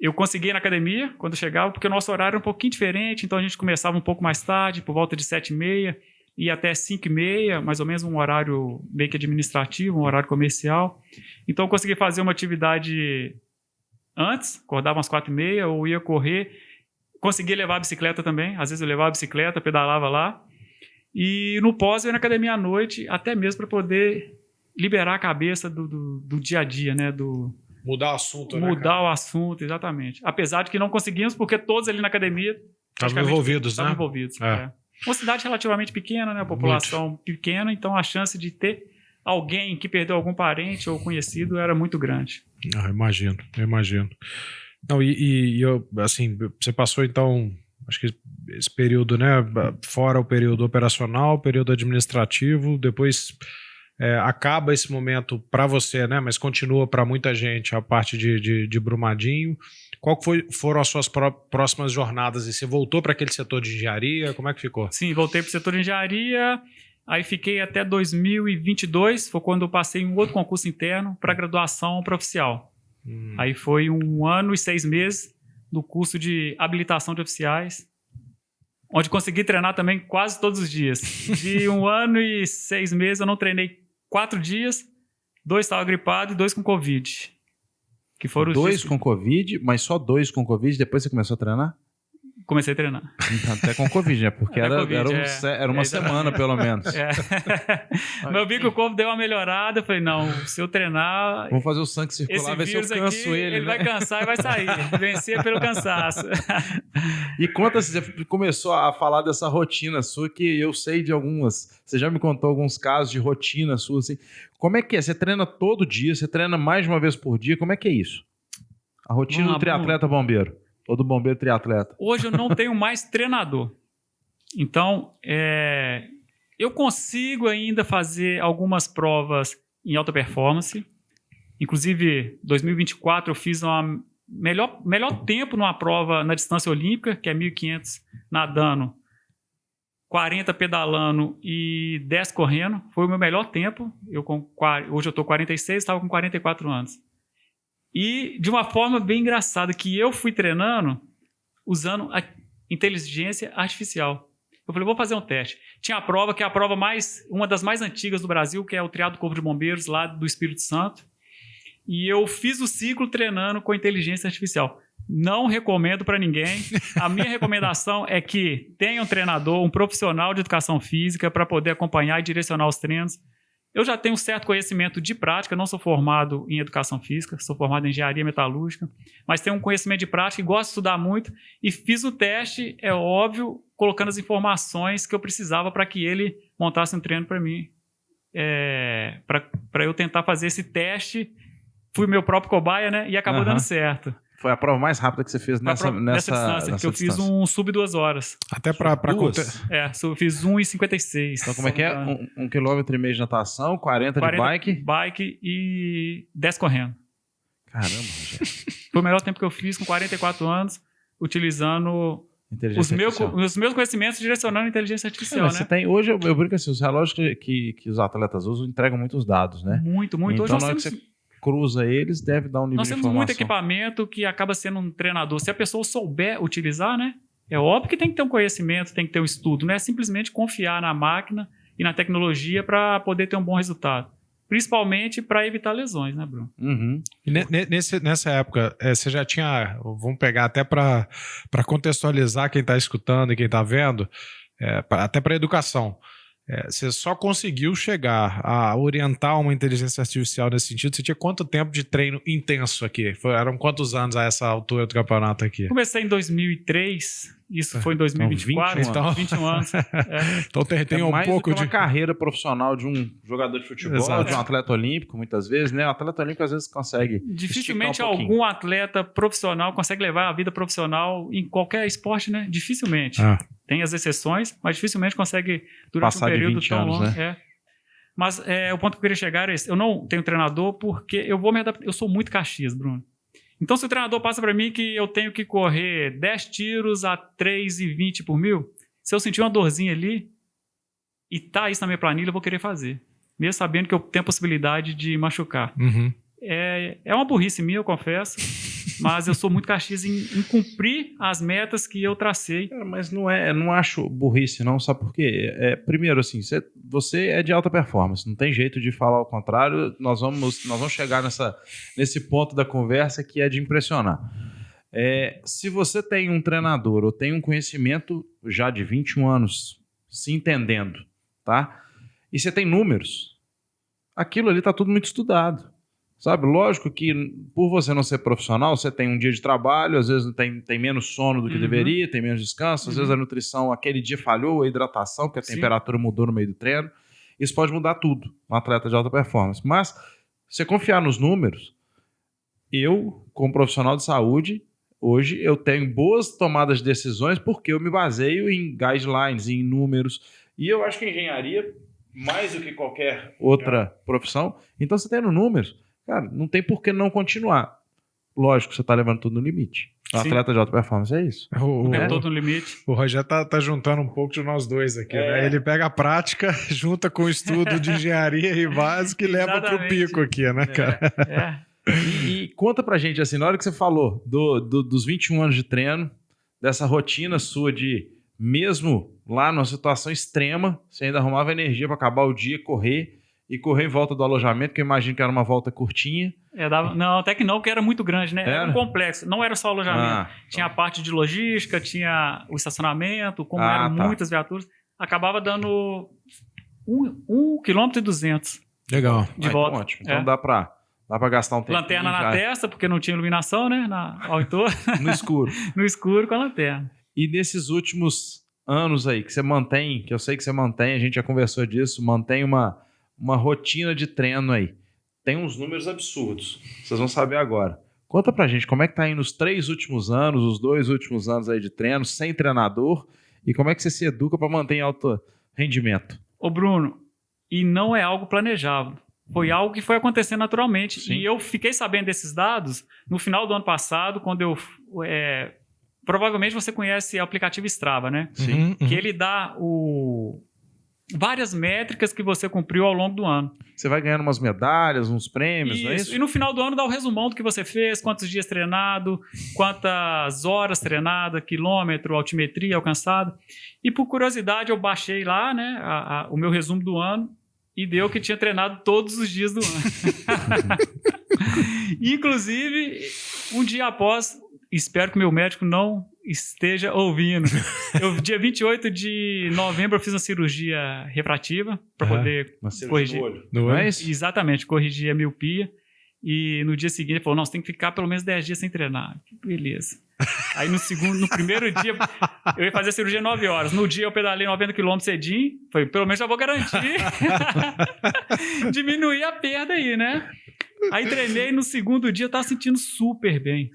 eu consegui ir na academia quando eu chegava, porque o nosso horário era um pouquinho diferente, então a gente começava um pouco mais tarde, por volta de 7h30, e até 5h30, mais ou menos um horário meio que administrativo, um horário comercial. Então eu consegui fazer uma atividade antes, acordava umas 4h30, ou ia correr, conseguia levar a bicicleta também, às vezes eu levava a bicicleta, pedalava lá, e no pós eu ia na academia à noite, até mesmo para poder liberar a cabeça do dia a dia, né, Mudar o assunto, né? mudar o assunto, exatamente. Apesar de que não conseguimos, porque todos ali na academia Estavam envolvidos, né? estavam envolvidos. É. Uma cidade relativamente pequena, né? A população pequena, então a chance de ter alguém que perdeu algum parente ou conhecido era muito grande. Eu imagino. Não, e eu, assim, você passou então, acho que esse período, né? Fora o período operacional, o período administrativo, depois acaba esse momento para você, né? Mas continua para muita gente a parte de Brumadinho. Qual foram as suas próximas jornadas? E você voltou para aquele setor de engenharia? Como é que ficou? Sim, voltei para o setor de engenharia, aí fiquei até 2022, foi quando eu passei em um outro concurso interno para graduação para oficial. Aí foi 1 ano e 6 meses do curso de habilitação de oficiais, onde consegui treinar também quase todos os dias. De 1 ano e 6 meses eu não treinei 4 dias, 2 estavam gripados e 2 com Covid. Que foram os 2 dias com Covid, mas só 2 com Covid, depois você começou a treinar? comecei a treinar. Então, até com Covid, né? Porque Até era Covid, uma semana, pelo menos. Mas eu vi que o corpo deu uma melhorada, eu falei, não, se eu treinar... Vamos fazer o sangue circular, ver se eu canso aqui, ele, né? vai cansar e vai sair. Vencer pelo cansaço. E conta, você começou a falar dessa rotina sua, que eu sei de algumas. Você já me contou alguns casos de rotina sua, assim. Como é que é? Você treina todo dia? Você treina mais de uma vez por dia? Como é que é isso? A rotina do triatleta bombeiro. Ou do bombeiro triatleta. Hoje eu não tenho mais treinador. Então, eu consigo ainda fazer algumas provas em alta performance. Inclusive, 2024 eu fiz uma melhor tempo numa prova na distância olímpica, que é 1.500 nadando, 40 pedalando e 10 correndo. Foi o meu melhor tempo. Hoje eu estou com 46, estava com 44 anos. E de uma forma bem engraçada, que eu fui treinando usando a inteligência artificial. Eu falei, vou fazer um teste. Tinha a prova, que é a prova uma das mais antigas do Brasil, que é o Triatlo do Corpo de Bombeiros, lá do Espírito Santo. E eu fiz o ciclo treinando com inteligência artificial. Não recomendo para ninguém. A minha recomendação é que tenha um treinador, um profissional de educação física para poder acompanhar e direcionar os treinos. Eu já tenho um certo conhecimento de prática, não sou formado em educação física, sou formado em engenharia metalúrgica, mas tenho um conhecimento de prática e gosto de estudar muito, e fiz o teste, é óbvio, colocando as informações que eu precisava para que ele montasse um treino para mim, para eu tentar fazer esse teste. Fui meu próprio cobaia, né? E acabou dando certo. Foi a prova mais rápida que você fez nessa distância, que eu fiz um sub 2 horas. Até para eu fiz 1,56. Então como é que é? 1,5 km de natação, 40 de bike? Bike e 10 correndo. Caramba, Rogério. Foi o melhor tempo que eu fiz com 44 anos, utilizando os meus conhecimentos direcionando a inteligência artificial, né? Você tem, hoje eu brinco assim, os relógios que os atletas usam entregam muitos dados, né? Muito. Então, Hoje na hora que você cruza eles, deve dar um nível de informação. Nós temos muito equipamento que acaba sendo um treinador. Se a pessoa souber utilizar, né? É óbvio que tem que ter um conhecimento, tem que ter um estudo. Não é simplesmente confiar na máquina e na tecnologia para poder ter um bom resultado. principalmente para evitar lesões, né, Bruno? Uhum. E nessa época, você já tinha, vamos pegar até para contextualizar quem está escutando e quem está vendo, até para educação. Você só conseguiu chegar a orientar uma inteligência artificial nesse sentido? Você tinha quanto tempo de treino intenso aqui? Eram quantos anos a essa altura do campeonato aqui? Comecei em 2003, isso foi em 2024, então 21 anos. Então tem um mais pouco do que de uma carreira profissional de um jogador de futebol, Exato. de um atleta olímpico, muitas vezes, né? O atleta olímpico às vezes consegue Dificilmente esticar um pouquinho. algum atleta profissional consegue levar a vida profissional em qualquer esporte, né? Dificilmente. Tem as exceções, mas dificilmente consegue durante Passar um de período 20 tão anos, longo. né? Mas o ponto que eu queria chegar é esse. Eu não tenho treinador porque eu vou me adaptar. Eu sou muito Caxias, Bruno. Então, se o treinador passa para mim que eu tenho que correr 10 tiros a 3,20 por mil, se eu sentir uma dorzinha ali e tá isso na minha planilha, eu vou querer fazer. Mesmo sabendo que eu tenho a possibilidade de machucar. Uhum. É uma burrice minha, eu confesso, mas eu sou muito Caxias em cumprir as metas que eu tracei. Cara, mas não acho burrice, não, sabe por quê? Primeiro, assim, você é de alta performance, não tem jeito de falar ao contrário. Nós vamos chegar nesse ponto da conversa que é de impressionar. Se você tem um treinador ou tem um conhecimento já de 21 anos se entendendo, tá? E você tem números, aquilo ali tá tudo muito estudado. Sabe, lógico que por você não ser profissional, você tem um dia de trabalho, às vezes tem menos sono do que deveria, tem menos descanso, às vezes a nutrição, aquele dia falhou, a hidratação, porque a temperatura mudou no meio do treino. Isso pode mudar tudo, um atleta de alta performance. Mas, se você confiar nos números, eu, como profissional de saúde, hoje eu tenho boas tomadas de decisões porque eu me baseio em guidelines, em números. E eu acho que a engenharia, mais do que qualquer outra profissão, então você tendo números, cara, não tem por que não continuar. Lógico, você está levando tudo no limite. O atleta de alta performance é isso. O tempo todo no limite. O Rogério tá juntando um pouco de nós dois aqui, né? Ele pega a prática, junta com o estudo de engenharia e básico e leva pro pico aqui, né, cara? E conta pra gente, assim, na hora que você falou dos 21 anos de treino, dessa rotina sua de, mesmo lá numa situação extrema, você ainda arrumava energia para acabar o dia, correr em volta do alojamento, que eu imagino que era uma volta curtinha. Não, até que não, porque era muito grande, né? Era um complexo, não era só alojamento. Tinha a parte de logística, tinha o estacionamento, como eram muitas viaturas, acabava dando 1,2 km. Legal. De volta. Então, ótimo. Então dá pra gastar um tempo. Lanterna na testa, porque não tinha iluminação, né? Ao entorno. No escuro. No escuro com a lanterna. E nesses últimos anos aí, que você mantém, que eu sei que você mantém, a gente já conversou disso, mantém uma rotina de treino aí. Tem uns números absurdos. Vocês vão saber agora. Conta pra gente como é que tá indo os 3 últimos anos, os 2 últimos anos aí de treino, sem treinador, e como é que você se educa para manter em alto rendimento. Ô Bruno, e não é algo planejado. Foi algo que foi acontecendo naturalmente. Sim. E eu fiquei sabendo desses dados no final do ano passado, quando eu... provavelmente você conhece o aplicativo Strava, né? Sim. Que ele dá várias métricas que você cumpriu ao longo do ano. Você vai ganhando umas medalhas, uns prêmios, isso, não é isso? E no final do ano dá o resumão do que você fez, quantos dias treinado, quantas horas treinada, quilômetro, altimetria alcançada. E por curiosidade eu baixei lá, né, o meu resumo do ano e deu que tinha treinado todos os dias do ano. Inclusive, um dia após, espero que meu médico não esteja ouvindo. Dia 28 de novembro eu fiz uma cirurgia refrativa para poder corrigir. No olho. Exatamente, corrigir a miopia. E no dia seguinte ele falou, não, você tem que ficar pelo menos 10 dias sem treinar. Beleza. Aí no primeiro dia, eu ia fazer a cirurgia 9 horas. No dia eu pedalei 90 km cedinho. Falei, pelo menos já vou garantir diminuir a perda aí, né? Aí treinei, no segundo dia eu tava sentindo super bem.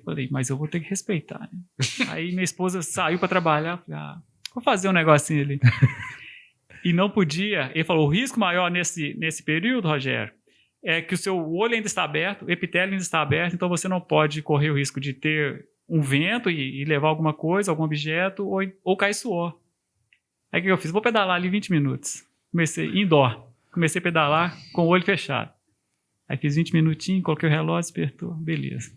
Falei, mas eu vou ter que respeitar, né? Aí minha esposa saiu para trabalhar. Falei, vou fazer um negocinho ali. E não podia. Ele falou, o risco maior nesse período, Rogério, é que o seu olho ainda está aberto, o epitélio ainda está aberto, então você não pode correr o risco de ter um vento e levar alguma coisa, algum objeto, ou cair suor. Aí o que eu fiz? Vou pedalar ali 20 minutos. Comecei indoor. Comecei a pedalar com o olho fechado. Aí fiz 20 minutinhos, coloquei o relógio, despertou. Beleza.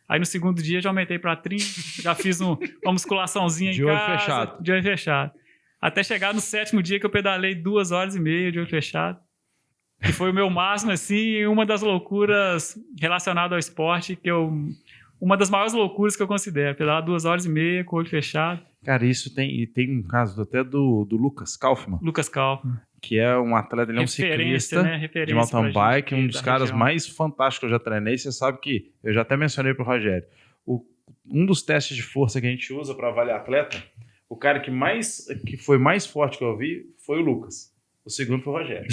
Aí no segundo dia já aumentei para 30, já fiz uma musculaçãozinha em casa. De olho fechado. Até chegar no 7º dia que eu pedalei 2 horas e meia de olho fechado. que foi o meu máximo, assim, uma das loucuras relacionadas ao esporte, uma das maiores loucuras que eu considero. Pedalar 2h30 com o olho fechado. Cara, isso tem um caso até do Lucas Kaufmann, Lucas Kaufmann. que é um atleta, ele é um ciclista, né? Referência de mountain pra bike, gente um dos da caras região. mais fantásticos que eu já treinei. Você sabe que eu já até mencionei pro Rogério. Um dos testes de força que a gente usa para avaliar atleta, o cara que foi mais forte que eu vi foi o Lucas. O segundo foi o Rogério.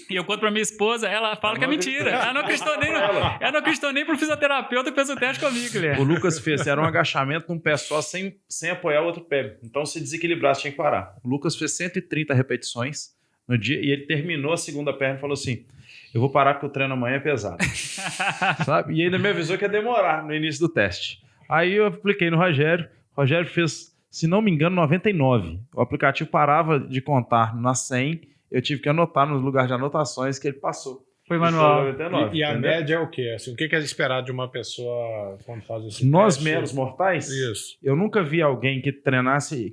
E eu conto pra minha esposa, ela fala que é mentira. Ela não acreditou nem pro fisioterapeuta que fez o teste comigo, Guilherme. O Lucas fez, era um agachamento num pé só, sem apoiar o outro pé. Então, se desequilibrasse, tinha que parar. O Lucas fez 130 repetições no dia e ele terminou a segunda perna e falou assim: eu vou parar porque o treino amanhã é pesado. Sabe? E ainda me avisou que ia demorar no início do teste. Aí eu apliquei no Rogério. O Rogério fez, se não me engano, 99. O aplicativo parava de contar na 100. Eu tive que anotar nos lugares de anotações que ele passou. Foi manual. 99, E a entendeu? média é o quê? Assim, o que é esperado de uma pessoa quando faz esse Nós teste? meros mortais, Isso. eu nunca vi alguém que treinasse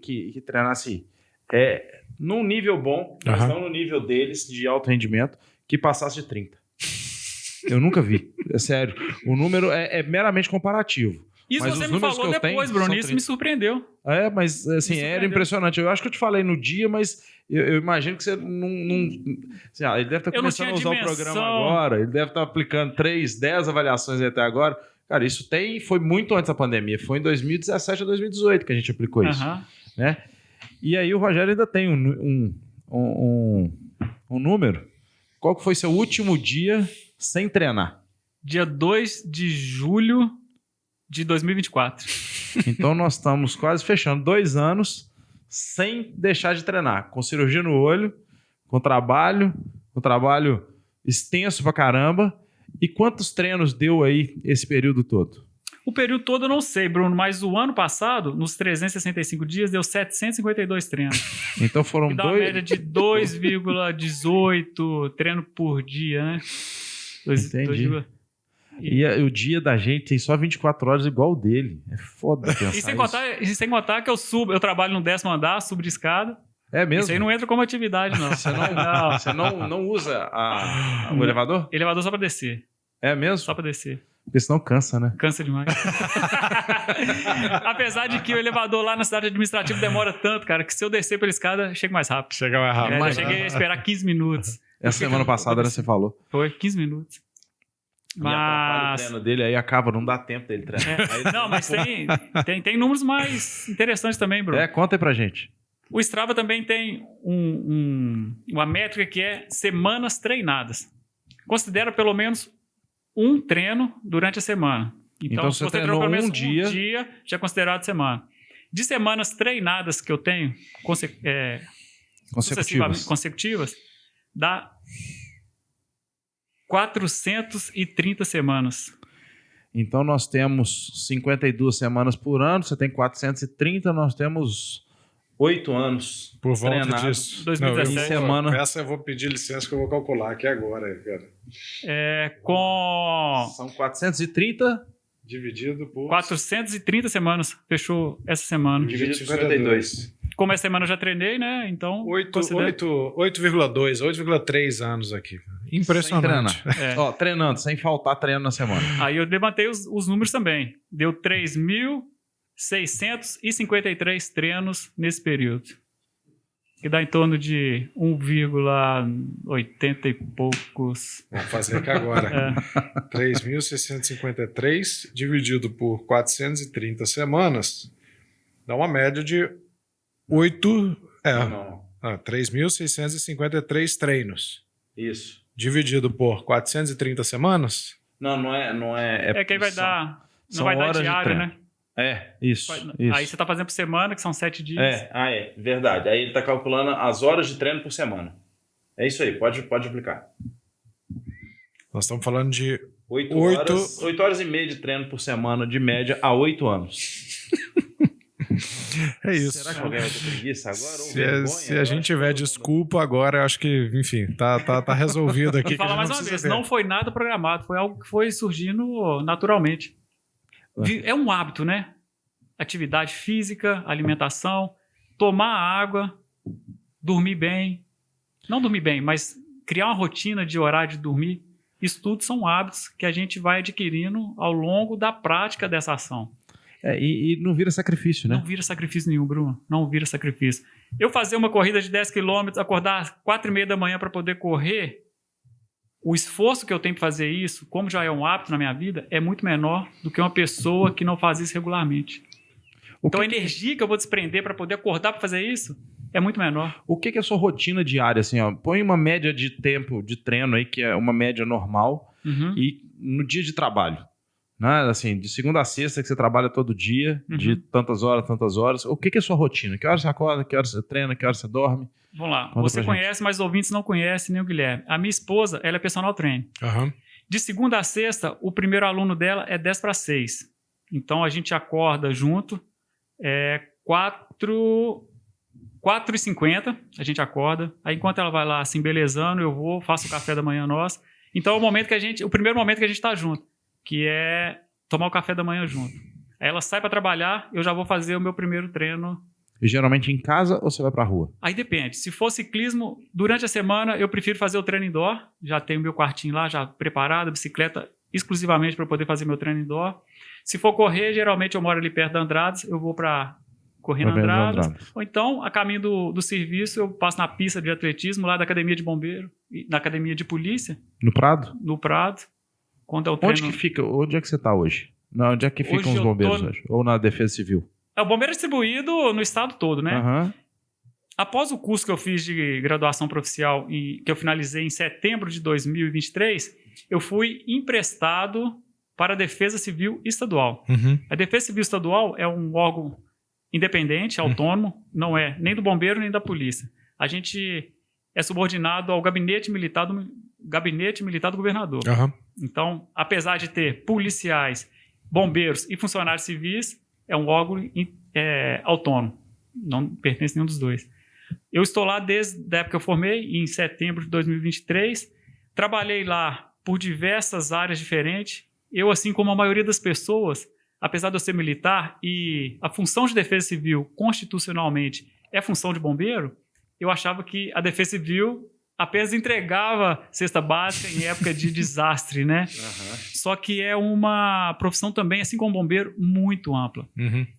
num nível bom, mas Aham. não no nível deles de alto rendimento, que passasse de 30. Eu nunca vi. É sério. O número é meramente comparativo. Isso Mas você os me números falou que eu tenho depois, Bruno. são Isso 30. me surpreendeu. É, mas assim, Me era surpreendeu. impressionante. Eu acho que eu te falei no dia, mas eu imagino que você não assim, ele deve estar Eu não começando a tinha usar o dimensão. programa agora, ele deve estar aplicando 10 avaliações até agora. Cara, isso foi muito antes da pandemia. Foi em 2017 a 2018 que a gente aplicou isso. Aham. Né? E aí o Rogério ainda tem um número. Qual que foi seu último dia sem treinar? Dia 2 de julho de 2024. Então nós estamos quase fechando 2 anos sem deixar de treinar, com cirurgia no olho, com trabalho extenso pra caramba. E quantos treinos deu aí esse período todo? O período todo eu não sei, Bruno, mas o ano passado, nos 365 dias, deu 752 treinos. Então foram Que dá uma média de 2,18 treino por dia, né? Entendi. E o dia da gente tem só 24 horas igual o dele. É foda pensar E isso. sem contar que eu trabalho no 10º andar, subo de escada. É mesmo? Isso aí não entra como atividade, não. Você não usa o elevador? Elevador só pra descer. É mesmo? Só pra descer. Porque senão cansa, né? Cansa demais. Apesar de que o elevador lá na cidade administrativa demora tanto, cara, que se eu descer pela escada, chego mais rápido. Chega mais rápido. Eu cheguei a esperar 15 minutos. Essa semana passada, né, você falou. Foi, 15 minutos. E atrapalha o treino dele, aí acaba, não dá tempo dele treinar. Aí Não, mas tem números mais interessantes também, Bruno. Conta aí pra gente. O Strava também tem uma métrica que é semanas treinadas. Considera pelo menos um treino durante a semana. Então se você você treinou pelo menos um dia, já é considerado semana. De semanas treinadas que eu tenho, consecutivas, dá 430 semanas. Então nós temos 52 semanas por ano, você tem 430, nós temos 8 anos Por volta treinados. disso. 2017. Em semana. Essa eu vou pedir licença que eu vou calcular aqui agora, cara. São 430 Dividido por 430 semanas. Fechou essa semana. dividido por 52. Como essa semana eu já treinei, né? Então. 8,3 anos aqui. Impressionante. Sem treinar. Ó, treinando, sem faltar treino na semana. Aí eu levantei os números também. Deu 3.653 treinos nesse período. Que dá em torno de 1,80 e poucos. Vamos fazer aqui agora. 3.653 dividido por 430 semanas dá uma média de 3.653 treinos. Isso. Dividido por 430 semanas? Não é. Que aí vai dar. Não são vai dar horas de diário, treino. né? Isso. Aí você tá fazendo por semana, que são 7 dias. Verdade. Aí ele tá calculando as horas de treino por semana. É isso aí, pode aplicar. Nós estamos falando de 8 horas e meia de treino por semana, de média, há 8 anos. É isso. Será que alguém vai ter preguiça agora? Se a gente tiver desculpa agora, eu acho que, enfim, tá resolvido aqui. Vou falar mais uma vez, não foi nada programado, foi algo que foi surgindo naturalmente. É um hábito, né? Atividade física, alimentação, tomar água, dormir bem. Não dormir bem, mas criar uma rotina de horário de dormir, isso tudo são hábitos que a gente vai adquirindo ao longo da prática dessa ação. E não vira sacrifício, né? Não vira sacrifício nenhum, Bruno. Não vira sacrifício. Eu fazer uma corrida de 10 km, acordar às 4h30 da manhã para poder correr, o esforço que eu tenho para fazer isso, como já é um hábito na minha vida, é muito menor do que uma pessoa que não faz isso regularmente. Então a energia que eu vou desprender para poder acordar para fazer isso é muito menor. O que é a sua rotina diária? Assim, ó, põe uma média de tempo de treino aí, que é uma média normal, e no dia de trabalho. Né? Assim, de segunda a sexta que você trabalha todo dia, de tantas horas. O que é a sua rotina? Que horas você acorda, que horas você treina, que horas você dorme? Vamos lá. Conta Você conhece, mas os ouvintes não conhecem nem o Guilherme. A minha esposa, ela é personal trainer. De segunda a sexta, o primeiro aluno dela é 10:06. Então a gente acorda junto, 4h50 a gente acorda. Aí enquanto ela vai lá se embelezando, eu vou, faço o café da manhã nosso. Então é o primeiro momento que a gente está junto, que é tomar o café da manhã junto. Aí ela sai para trabalhar, eu já vou fazer o meu primeiro treino. E geralmente em casa ou você vai pra rua? Aí depende. Se for ciclismo, durante a semana eu prefiro fazer o treino indoor. Já tenho meu quartinho lá, já preparado, bicicleta exclusivamente para poder fazer meu treino indoor. Se for correr, geralmente eu moro ali perto da Andradas, eu vou para correr na Andradas. Ou então, a caminho do serviço, eu passo na pista de atletismo lá da academia de bombeiro, na academia de polícia. No Prado? No Prado. Quando eu treino... Onde é que você tá hoje? Não, onde é que ficam os bombeiros hoje? Ou na Defesa Civil? O bombeiro é distribuído no estado todo, né? Uhum. Após o curso que eu fiz de graduação profissional, que eu finalizei em setembro de 2023, eu fui emprestado para a Defesa Civil Estadual. A Defesa Civil Estadual é um órgão independente, autônomo, não é nem do bombeiro nem da polícia. A gente é subordinado ao gabinete militar do governador. Então, apesar de ter policiais, bombeiros e funcionários civis, é um órgão autônomo, não pertence a nenhum dos dois. Eu estou lá desde a época que eu formei, em setembro de 2023. Trabalhei lá por diversas áreas diferentes. Eu, assim como a maioria das pessoas, apesar de eu ser militar e a função de defesa civil constitucionalmente é função de bombeiro, eu achava que a defesa civil apenas entregava cesta básica em época de desastre, né? Só que é uma profissão também, assim como bombeiro, muito ampla.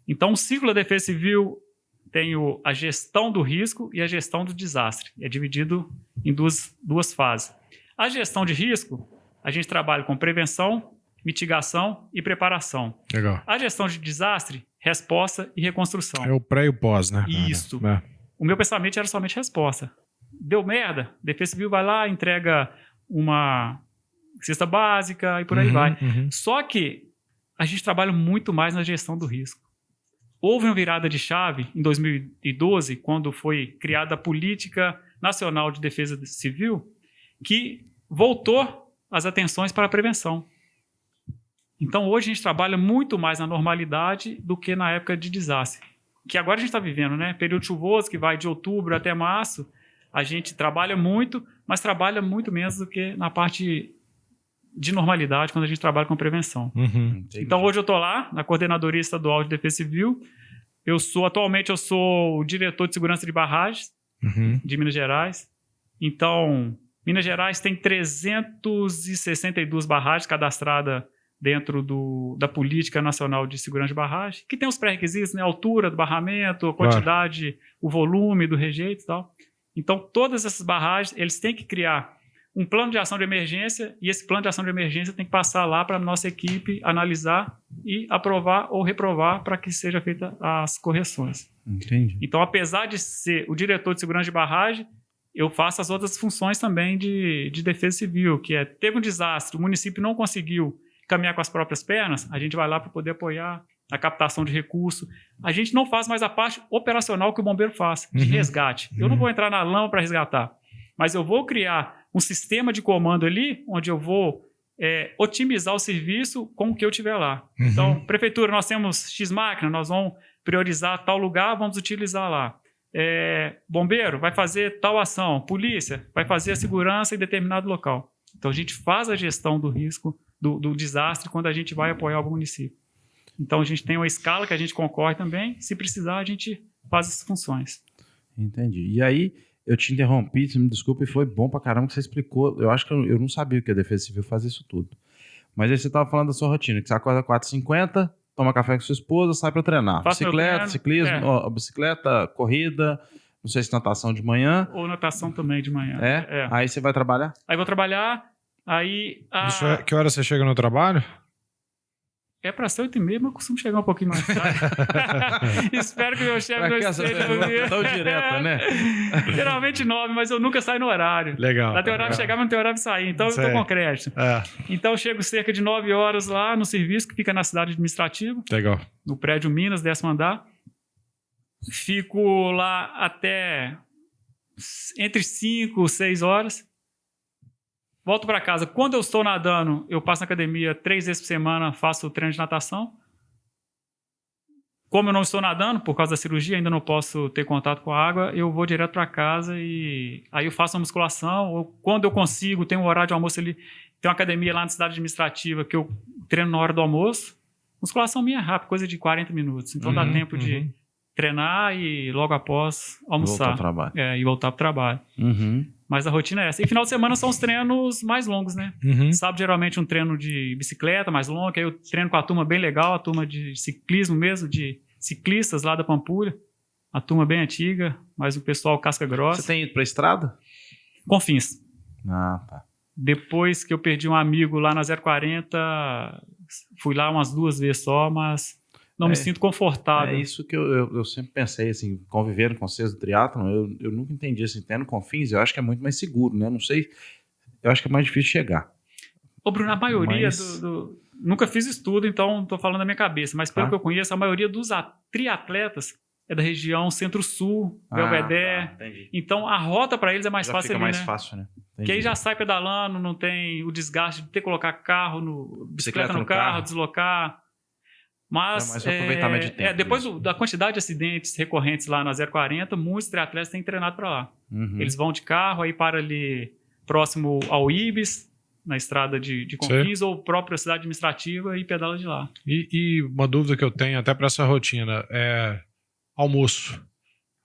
Então, o ciclo da defesa civil tem a gestão do risco e a gestão do desastre. É dividido em duas fases. A gestão de risco, a gente trabalha com prevenção, mitigação e preparação. Legal. A gestão de desastre, resposta e reconstrução. É o pré e o pós, né? Isso. O meu pensamento era somente resposta. Deu merda, Defesa Civil vai lá, entrega uma cesta básica e por aí vai. Só que a gente trabalha muito mais na gestão do risco. Houve uma virada de chave em 2012, quando foi criada a Política Nacional de Defesa Civil, que voltou as atenções para a prevenção. Então, hoje a gente trabalha muito mais na normalidade do que na época de desastre. Que agora a gente está vivendo, né? Período chuvoso, que vai de outubro até março. A gente trabalha muito, mas trabalha muito menos do que na parte de normalidade, quando a gente trabalha com prevenção. Então, hoje eu estou lá, na Coordenadoria Estadual de Defesa Civil. Atualmente, eu sou o diretor de segurança de barragens de Minas Gerais. Então, Minas Gerais tem 362 barragens cadastradas dentro da Política Nacional de Segurança de Barragem, que tem os pré-requisitos, né? A altura do barramento, a quantidade, o volume do rejeito e tal. Então, todas essas barragens, eles têm que criar um plano de ação de emergência, e esse plano de ação de emergência tem que passar lá para a nossa equipe analisar e aprovar ou reprovar para que seja feita as correções. Entendi. Então, apesar de ser o diretor de segurança de barragem, eu faço as outras funções também de defesa civil, que teve um desastre, o município não conseguiu caminhar com as próprias pernas, a gente vai lá para poder apoiar a captação de recurso. A gente não faz mais a parte operacional que o bombeiro faz, de resgate. Eu não vou entrar na lama para resgatar, mas eu vou criar um sistema de comando ali, onde eu vou otimizar o serviço com o que eu tiver lá. Então, prefeitura, nós temos X máquina, nós vamos priorizar tal lugar, vamos utilizar lá. Bombeiro vai fazer tal ação, polícia vai fazer a segurança em determinado local. Então, a gente faz a gestão do risco, do desastre, quando a gente vai apoiar algum município. Então, a gente tem uma escala que a gente concorre também. Se precisar, a gente faz essas funções. Entendi. E aí, Eu te interrompi, você me desculpa, e foi bom pra caramba que você explicou. Eu acho que eu não sabia que a Defesa Civil fazia isso tudo. Mas aí você tava falando da sua rotina, que você acorda às 4h50, toma café com sua esposa, sai pra treinar. Faço meu Bicicleta, treino, ciclismo, ó, bicicleta, corrida, não sei se natação de manhã. Ou natação também de manhã. Aí você vai trabalhar? Aí vou trabalhar, aí... Que hora você chega no trabalho? É para ser 8h30, mas eu costumo chegar um pouquinho mais tarde. Espero que meu chefe não esteja tão direta, né? Geralmente 9, mas eu nunca saio no horário. Legal. Lá tem horário de chegar, mas não tem horário de sair. Então eu tô com crédito. Então eu chego cerca de 9 horas lá no serviço, que fica na cidade administrativa. Legal. No prédio Minas, 10º andar. Fico lá até entre 5 e 6 horas. Volto para casa. Quando eu estou nadando, eu passo na academia 3 vezes por semana, faço treino de natação. Como eu não estou nadando, por causa da cirurgia, ainda não posso ter contato com a água, eu vou direto para casa e aí eu faço uma musculação. Ou quando eu consigo, tem um horário de almoço ali, tem uma academia lá na cidade administrativa que eu treino na hora do almoço. Musculação minha é rápida, coisa de 40 minutos. Então dá tempo de treinar e logo após almoçar. E voltar para o trabalho. Mas a rotina é essa. E final de semana são os treinos mais longos, né? Sábado, geralmente, um treino de bicicleta mais longo. Aí eu treino com a turma bem legal, a turma de ciclismo mesmo, de ciclistas lá da Pampulha. A turma bem antiga, mas o pessoal casca grossa. Você tem ido pra estrada? Confins. Tá. Depois que eu perdi um amigo lá na 040, fui lá umas 2 vezes só, mas... Não me sinto confortável. É isso que eu sempre pensei, assim, convivendo com vocês do triatlon, eu nunca entendi, assim, tendo Confins, eu acho que é muito mais seguro, né? Não sei, eu acho que é mais difícil chegar. Ô, Bruno, a maioria nunca fiz estudo, então estou falando da minha cabeça, mas pelo que eu conheço, a maioria dos triatletas é da região centro-sul, Belvedere. Então a rota para eles é mais fácil ali, mais fácil, né? Que aí já sai pedalando, não tem o desgaste de ter que colocar bicicleta no carro, deslocar. Mas mais aproveitamento de tempo, depois da quantidade de acidentes recorrentes lá na 040, muitos triatletas têm treinado para lá. Eles vão de carro, aí para ali próximo ao Ibis, na estrada de Confins, ou própria cidade administrativa, e pedala de lá. E uma dúvida que eu tenho até para essa rotina é almoço.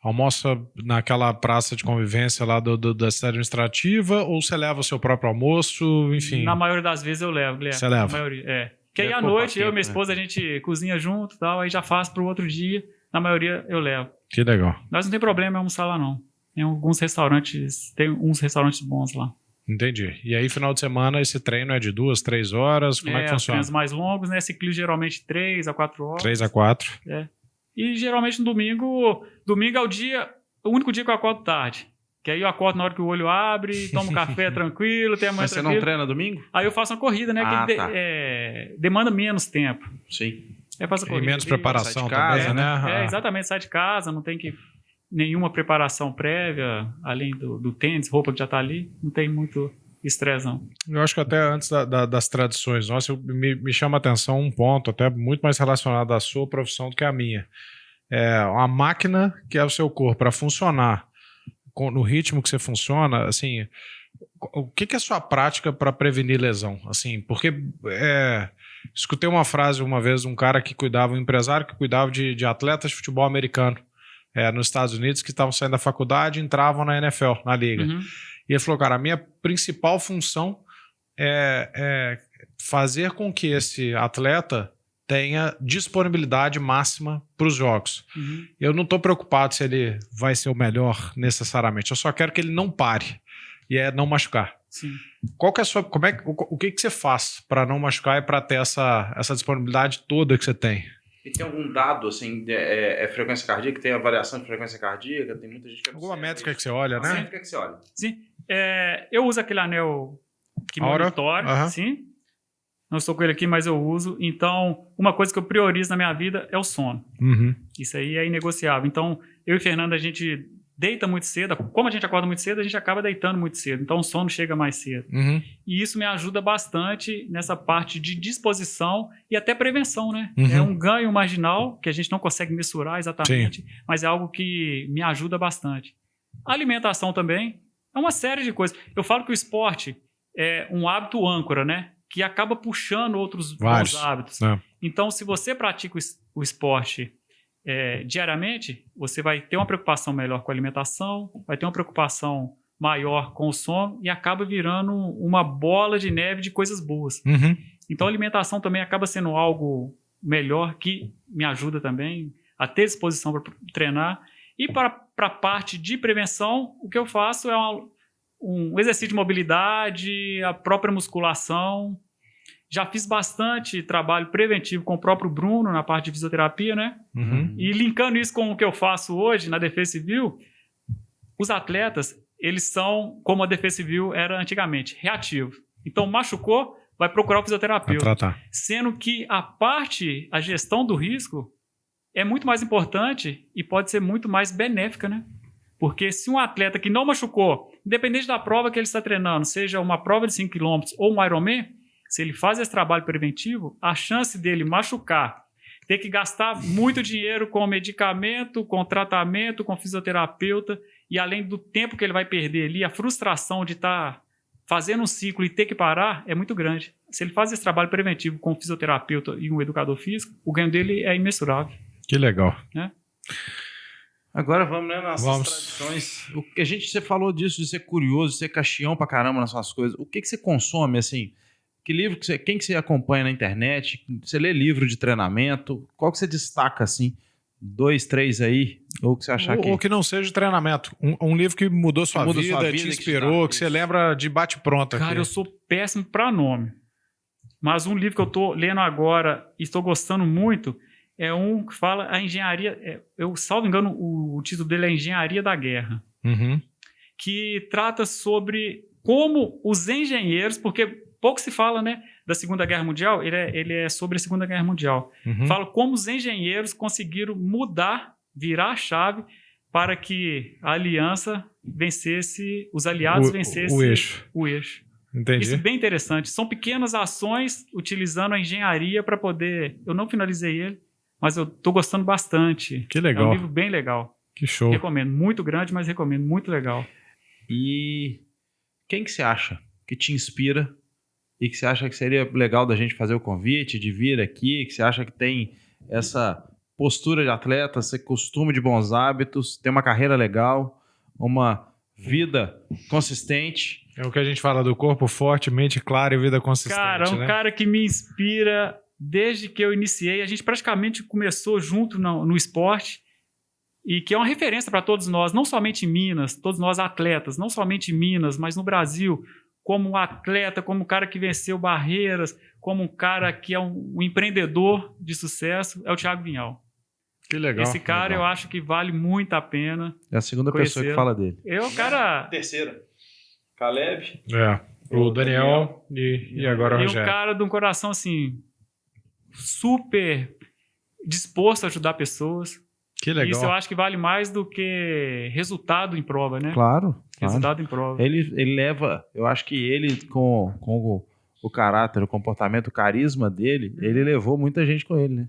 Almoça naquela praça de convivência lá da cidade administrativa, ou você leva o seu próprio almoço, enfim? Na maioria das vezes eu levo, Guilherme. Você leva? Na maioria, Que aí à noite, eu e minha esposa, a gente cozinha junto e tal, aí já faço pro outro dia. Na maioria, eu levo. Que legal. Nós não tem problema em almoçar lá, não. Tem uns restaurantes bons lá. Entendi. E aí, final de semana, esse treino é de 2, 3 horas? Como é que funciona? Treinos mais longos, né? Ciclismo geralmente 3 a 4 horas. 3 a 4. E geralmente no domingo é o único dia que eu acordo tarde. Que aí eu acordo na hora que o olho abre, tomo um café tranquilo, tenho a manhã tranquila. Mas você não treina domingo? Aí eu faço uma corrida, né? Demanda menos tempo. Sim. Aí faço a corrida. E menos preparação também, né? Exatamente, sai de casa, não tem nenhuma preparação prévia, além do tênis, roupa que já tá ali, não tem muito estresse, não. Eu acho que até antes das tradições nossas, me chama a atenção um ponto, até muito mais relacionado à sua profissão do que à minha. É uma máquina que é o seu corpo, para funcionar no ritmo que você funciona, assim, o que é a sua prática para prevenir lesão? Assim, porque escutei uma frase uma vez de um cara um empresário que cuidava de atletas de futebol americano nos Estados Unidos, que estavam saindo da faculdade e entravam na NFL, na liga. E ele falou, cara, a minha principal função é fazer com que esse atleta tenha disponibilidade máxima para os jogos. Eu não estou preocupado se ele vai ser o melhor necessariamente, eu só quero que ele não pare e não machucar. Sim. Qual que é o que você faz para não machucar e para ter essa disponibilidade toda que você tem? E tem algum dado, assim, frequência cardíaca? Tem a variação de frequência cardíaca? Tem muita gente que alguma métrica que você olha, né? Métrica que você olha. Sim. Eu uso aquele anel que monitora, sim. Não estou com ele aqui, mas eu uso. Então, uma coisa que eu priorizo na minha vida é o sono. Isso aí é inegociável. Então, eu e Fernando, a gente deita muito cedo. Como a gente acorda muito cedo, a gente acaba deitando muito cedo. Então, o sono chega mais cedo. E isso me ajuda bastante nessa parte de disposição e até prevenção, né? É um ganho marginal que a gente não consegue mensurar exatamente, mas é algo que me ajuda bastante. A alimentação também é uma série de coisas. Eu falo que o esporte é um hábito âncora, né? Que acaba puxando outros bons hábitos. Então, se você pratica o esporte diariamente, você vai ter uma preocupação melhor com a alimentação, vai ter uma preocupação maior com o sono e acaba virando uma bola de neve de coisas boas. Uhum. Então, a alimentação também acaba sendo algo melhor que me ajuda também a ter disposição para treinar. E para a parte de prevenção, o que eu faço é um exercício de mobilidade, a própria musculação. Já fiz bastante trabalho preventivo com o próprio Bruno na parte de fisioterapia, né? Uhum. E linkando isso com o que eu faço hoje na Defesa Civil, os atletas, eles são, como a Defesa Civil era antigamente, reativos. Então, machucou, vai procurar o fisioterapeuta. Vai tratar. Sendo que a gestão do risco é muito mais importante e pode ser muito mais benéfica, né? Porque se um atleta que não machucou, independente da prova que ele está treinando, seja uma prova de 5 km ou um Ironman, se ele faz esse trabalho preventivo, a chance dele machucar, ter que gastar muito dinheiro com medicamento, com tratamento, com fisioterapeuta, e além do tempo que ele vai perder ali, a frustração de estar fazendo um ciclo e ter que parar é muito grande. Se ele faz esse trabalho preventivo com um fisioterapeuta e um educador físico, o ganho dele é imensurável. Que legal. Né? Agora vamos, né, nas tradições. Você falou disso, de ser curioso, de ser caxião pra caramba nas suas coisas. O que você consome, assim? Que livro quem que você acompanha na internet? Você lê livro de treinamento? Qual que você destaca, assim? 2, 3 aí? Ou que você achar Ou que não seja de treinamento. Um livro que mudou sua vida, te inspirou, que você lembra de bate-pronto. Cara, eu sou péssimo para nome. Mas um livro que eu tô lendo agora e estou gostando muito é um que fala a engenharia... eu, salvo engano, o título dele é Engenharia da Guerra. Uhum. Que trata sobre como os engenheiros... Porque pouco se fala, né, da Segunda Guerra Mundial, ele é sobre a Segunda Guerra Mundial. Uhum. Fala como os engenheiros conseguiram mudar, virar a chave para que a aliança vencesse, os aliados vencessem o eixo. Entendi. Isso é bem interessante. São pequenas ações utilizando a engenharia para poder... Eu não finalizei ele, mas eu estou gostando bastante. Que legal. É um livro bem legal. Que show. Recomendo. Muito grande, mas recomendo. Muito legal. E quem que você acha que te inspira e que você acha que seria legal da gente fazer o convite, de vir aqui, que você acha que tem essa postura de atleta, esse costume de bons hábitos, tem uma carreira legal, uma vida consistente? É o que a gente fala do corpo forte, mente clara e vida consistente. Cara, um cara que me inspira desde que eu iniciei. A gente praticamente começou junto no esporte e que é uma referência para todos nós, não somente em Minas, todos nós atletas, não somente em Minas, mas no Brasil, como um atleta, como um cara que venceu barreiras, como um cara que é um empreendedor de sucesso, é o Thiago Vinhal. Que legal. Esse cara legal. eu acho que vale muito a pena. É a segunda pessoa que fala dele. Eu, cara... Terceira. Caleb. O Daniel e agora o Rogério. E um cara de um coração, assim, super disposto a ajudar pessoas. Que legal. Isso eu acho que vale mais do que resultado em prova, né? Claro. Resultado em prova. Ele leva... Eu acho que ele, com o caráter, o comportamento, o carisma dele, ele levou muita gente com ele, né?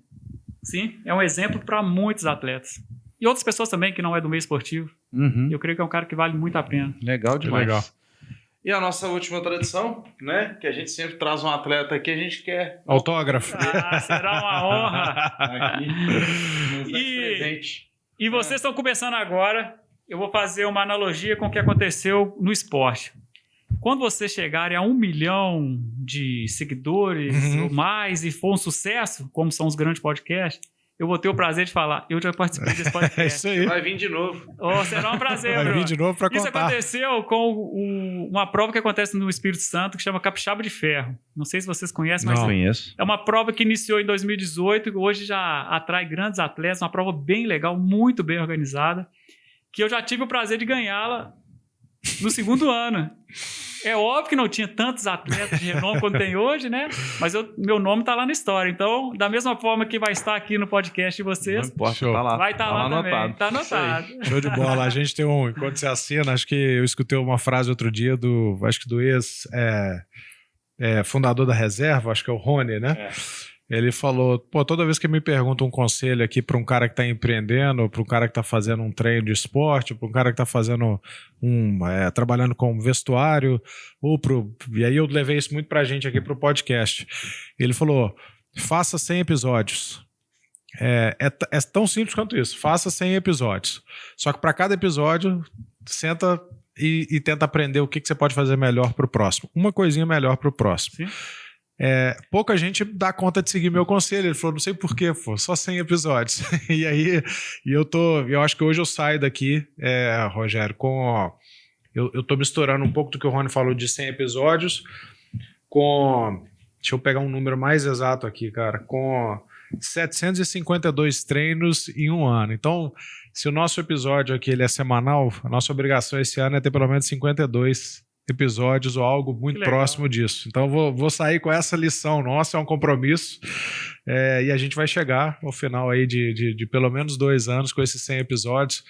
Sim, é um exemplo para muitos atletas. E outras pessoas também que não é do meio esportivo. Uhum. Eu creio que é um cara que vale muito a pena. Legal demais. Legal. E a nossa última tradição, né? Que a gente sempre traz um atleta aqui, a gente quer... Autógrafo. Será uma honra. Aqui, nos dá esse presente. E vocês estão começando agora, eu vou fazer uma analogia com o que aconteceu no esporte. Quando vocês chegarem a 1 milhão de seguidores ou mais e for um sucesso, como são os grandes podcasts, eu vou ter o prazer de falar, eu já participei desse podcast. É isso aí. Vai vir de novo. Será um prazer, Vai vir de novo para contar. Isso aconteceu com uma prova que acontece no Espírito Santo, que chama Capixaba de Ferro. Não sei se vocês conhecem, mas Não conheço. é uma prova que iniciou em 2018 e hoje já atrai grandes atletas, uma prova bem legal, muito bem organizada, que eu já tive o prazer de ganhá-la no segundo ano. É óbvio que não tinha tantos atletas de renome quanto tem hoje, né? Mas meu nome está lá na história. Então, da mesma forma que vai estar aqui no podcast de vocês, Não importa, Show. tá lá. vai estar lá também. Está anotado. Show de bola. A gente tem enquanto você assina, acho que eu escutei uma frase outro dia do ex fundador da reserva, acho que é o Rony, né? Ele falou, toda vez que me perguntam um conselho aqui para um cara que está empreendendo, para um cara que está fazendo um treino de esporte, para um cara que está fazendo trabalhando com vestuário, e aí eu levei isso muito para a gente aqui para o podcast. Ele falou, faça 100 episódios. É tão simples quanto isso. Faça 100 episódios. Só que para cada episódio, senta e tenta aprender o que você pode fazer melhor para o próximo. Uma coisinha melhor para o próximo. Sim. Pouca gente dá conta de seguir meu conselho. Ele falou, não sei porquê, só 100 episódios. E aí, eu acho que hoje eu saio daqui, Rogério, eu tô misturando um pouco do que o Rony falou de 100 episódios com, deixa eu pegar um número mais exato aqui, cara, com 752 treinos em um ano. Então, se o nosso episódio aqui ele é semanal, a nossa obrigação esse ano é ter pelo menos 52 episódios ou algo muito próximo disso. Então, vou sair com essa lição nossa, é um compromisso, e a gente vai chegar ao final aí de pelo menos 2 anos com esses 100 episódios,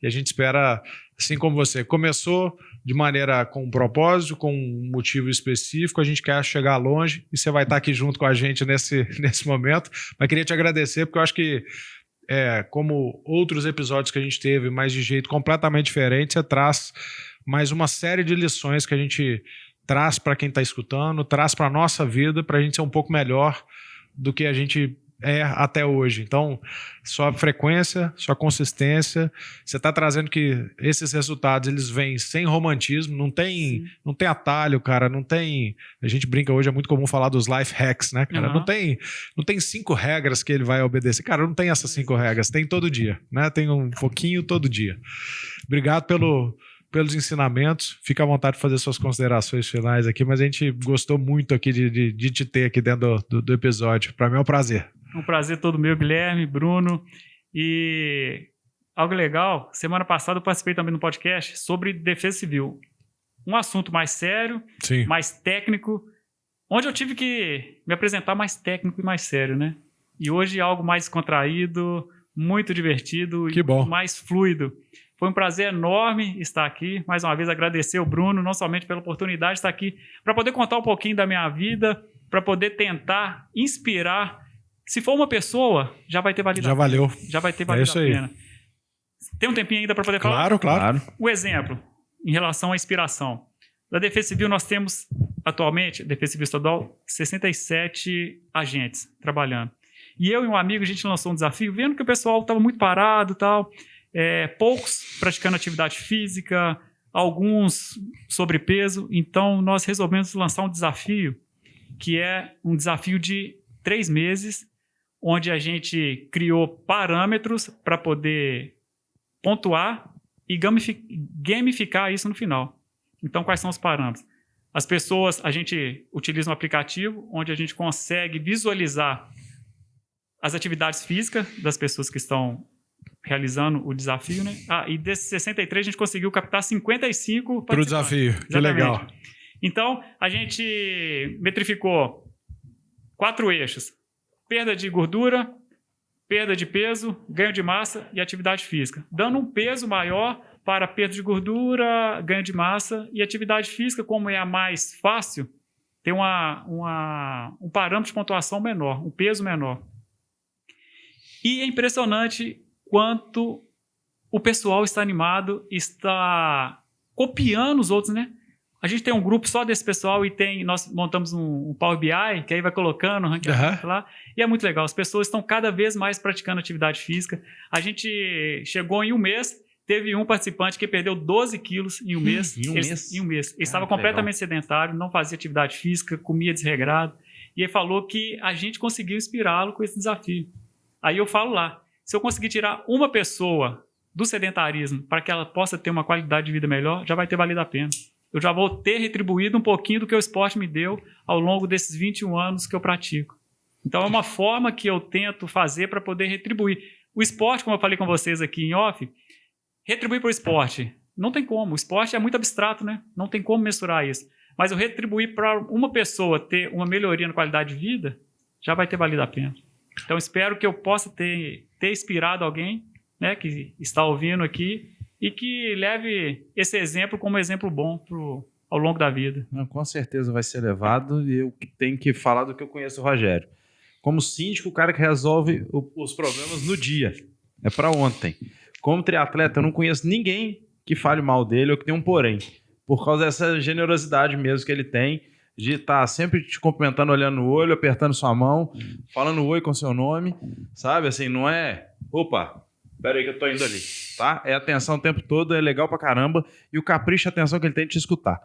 e a gente espera, assim como você, começou de maneira com um propósito, com um motivo específico, a gente quer chegar longe, e você vai estar aqui junto com a gente nesse momento, mas queria te agradecer, porque eu acho que como outros episódios que a gente teve, mas de jeito completamente diferente, você traz mais uma série de lições que a gente traz para quem está escutando, traz para a nossa vida, para a gente ser um pouco melhor do que a gente é até hoje. Então, sua frequência, sua consistência, você está trazendo que esses resultados eles vêm sem romantismo, não tem atalho, cara, não tem... A gente brinca hoje, é muito comum falar dos life hacks, né, cara? Não tem 5 regras que ele vai obedecer. Cara, não tem essas 5 regras, tem todo dia, né? Tem um pouquinho todo dia. Obrigado pelos ensinamentos. Fica à vontade de fazer suas considerações finais aqui, mas a gente gostou muito aqui de te ter aqui dentro do episódio. Para mim é um prazer. Um prazer todo meu, Guilherme, Bruno. E algo legal, semana passada eu participei também no podcast sobre defesa civil. Um assunto mais sério, Sim. mais técnico, onde eu tive que me apresentar mais técnico e mais sério, né? E hoje algo mais contraído, muito divertido e mais fluido. Foi um prazer enorme estar aqui. Mais uma vez, agradecer ao Bruno, não somente pela oportunidade de estar aqui, para poder contar um pouquinho da minha vida, para poder tentar inspirar. Se for uma pessoa, já vai ter valido já a pena. Valeu. Já vai ter valido a pena. Tem um tempinho ainda para poder falar? Claro. O exemplo, em relação à inspiração. Da Defesa Civil, nós temos, atualmente, Defesa Civil Estadual, 67 agentes trabalhando. E eu e um amigo, a gente lançou um desafio, vendo que o pessoal estava muito parado e tal, poucos praticando atividade física, alguns sobrepeso. Então, nós resolvemos lançar um desafio, que é um desafio de 3 meses, onde a gente criou parâmetros para poder pontuar e gamificar isso no final. Então, quais são os parâmetros? As pessoas, a gente utiliza um aplicativo onde a gente consegue visualizar as atividades físicas das pessoas que estão realizando o desafio, né? E desses 63, a gente conseguiu captar 55 para o desafio. Exatamente. Que legal. Então, a gente metrificou 4 eixos: perda de gordura, perda de peso, ganho de massa e atividade física, dando um peso maior para perda de gordura, ganho de massa e atividade física, como é a mais fácil, tem um parâmetro de pontuação menor, um peso menor. E é impressionante quanto o pessoal está animado, está copiando os outros, né? A gente tem um grupo só desse pessoal e nós montamos um Power BI, que aí vai colocando o ranqueamento lá, e é muito legal. As pessoas estão cada vez mais praticando atividade física. A gente chegou em um mês, teve um participante que perdeu 12 quilos em um mês. Em um mês. Ele estava completamente sedentário, não fazia atividade física, comia desregrado, e ele falou que a gente conseguiu inspirá-lo com esse desafio. Aí eu falo lá, se eu conseguir tirar uma pessoa do sedentarismo para que ela possa ter uma qualidade de vida melhor, já vai ter valido a pena. Eu já vou ter retribuído um pouquinho do que o esporte me deu ao longo desses 21 anos que eu pratico. Então, é uma forma que eu tento fazer para poder retribuir. O esporte, como eu falei com vocês aqui em off, retribuir para o esporte, não tem como. O esporte é muito abstrato, né? Não tem como mensurar isso. Mas eu retribuir para uma pessoa ter uma melhoria na qualidade de vida, já vai ter valido a pena. Então, espero que eu possa ter inspirado alguém, né, que está ouvindo aqui, e que leve esse exemplo como exemplo bom ao longo da vida. Não, com certeza vai ser levado, e eu tenho que falar do que eu conheço o Rogério. Como síndico, o cara que resolve os problemas no dia. É para ontem. Como triatleta, eu não conheço ninguém que fale mal dele ou que tenha um porém. Por causa dessa generosidade mesmo que ele tem. de estar sempre te cumprimentando, olhando no olho, apertando sua mão, falando oi com seu nome, sabe? Assim, não é... Opa, pera aí que eu tô indo ali, tá? É atenção o tempo todo, é legal pra caramba. E o capricho e a atenção que ele tem de te escutar.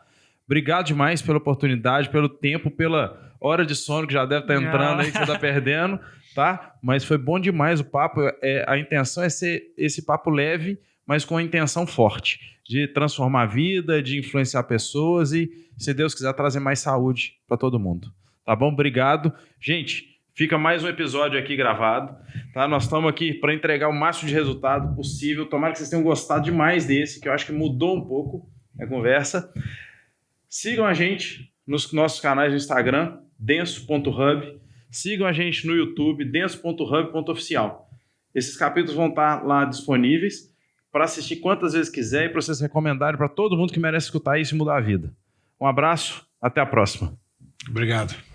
Obrigado demais pela oportunidade, pelo tempo, pela hora de sono que já deve estar entrando aí, que você tá perdendo, tá? Mas foi bom demais o papo. A intenção é ser esse papo leve, mas com a intenção forte de transformar a vida, de influenciar pessoas e, se Deus quiser, trazer mais saúde para todo mundo. Tá bom? Obrigado. Gente, fica mais um episódio aqui gravado, tá? Nós estamos aqui para entregar o máximo de resultado possível. Tomara que vocês tenham gostado demais desse, que eu acho que mudou um pouco a conversa. Sigam a gente nos nossos canais no Instagram, denso.hub. Sigam a gente no YouTube, denso.hub.oficial. Esses capítulos vão estar lá disponíveis para assistir quantas vezes quiser e para vocês recomendarem para todo mundo que merece escutar isso e mudar a vida. Um abraço, até a próxima. Obrigado.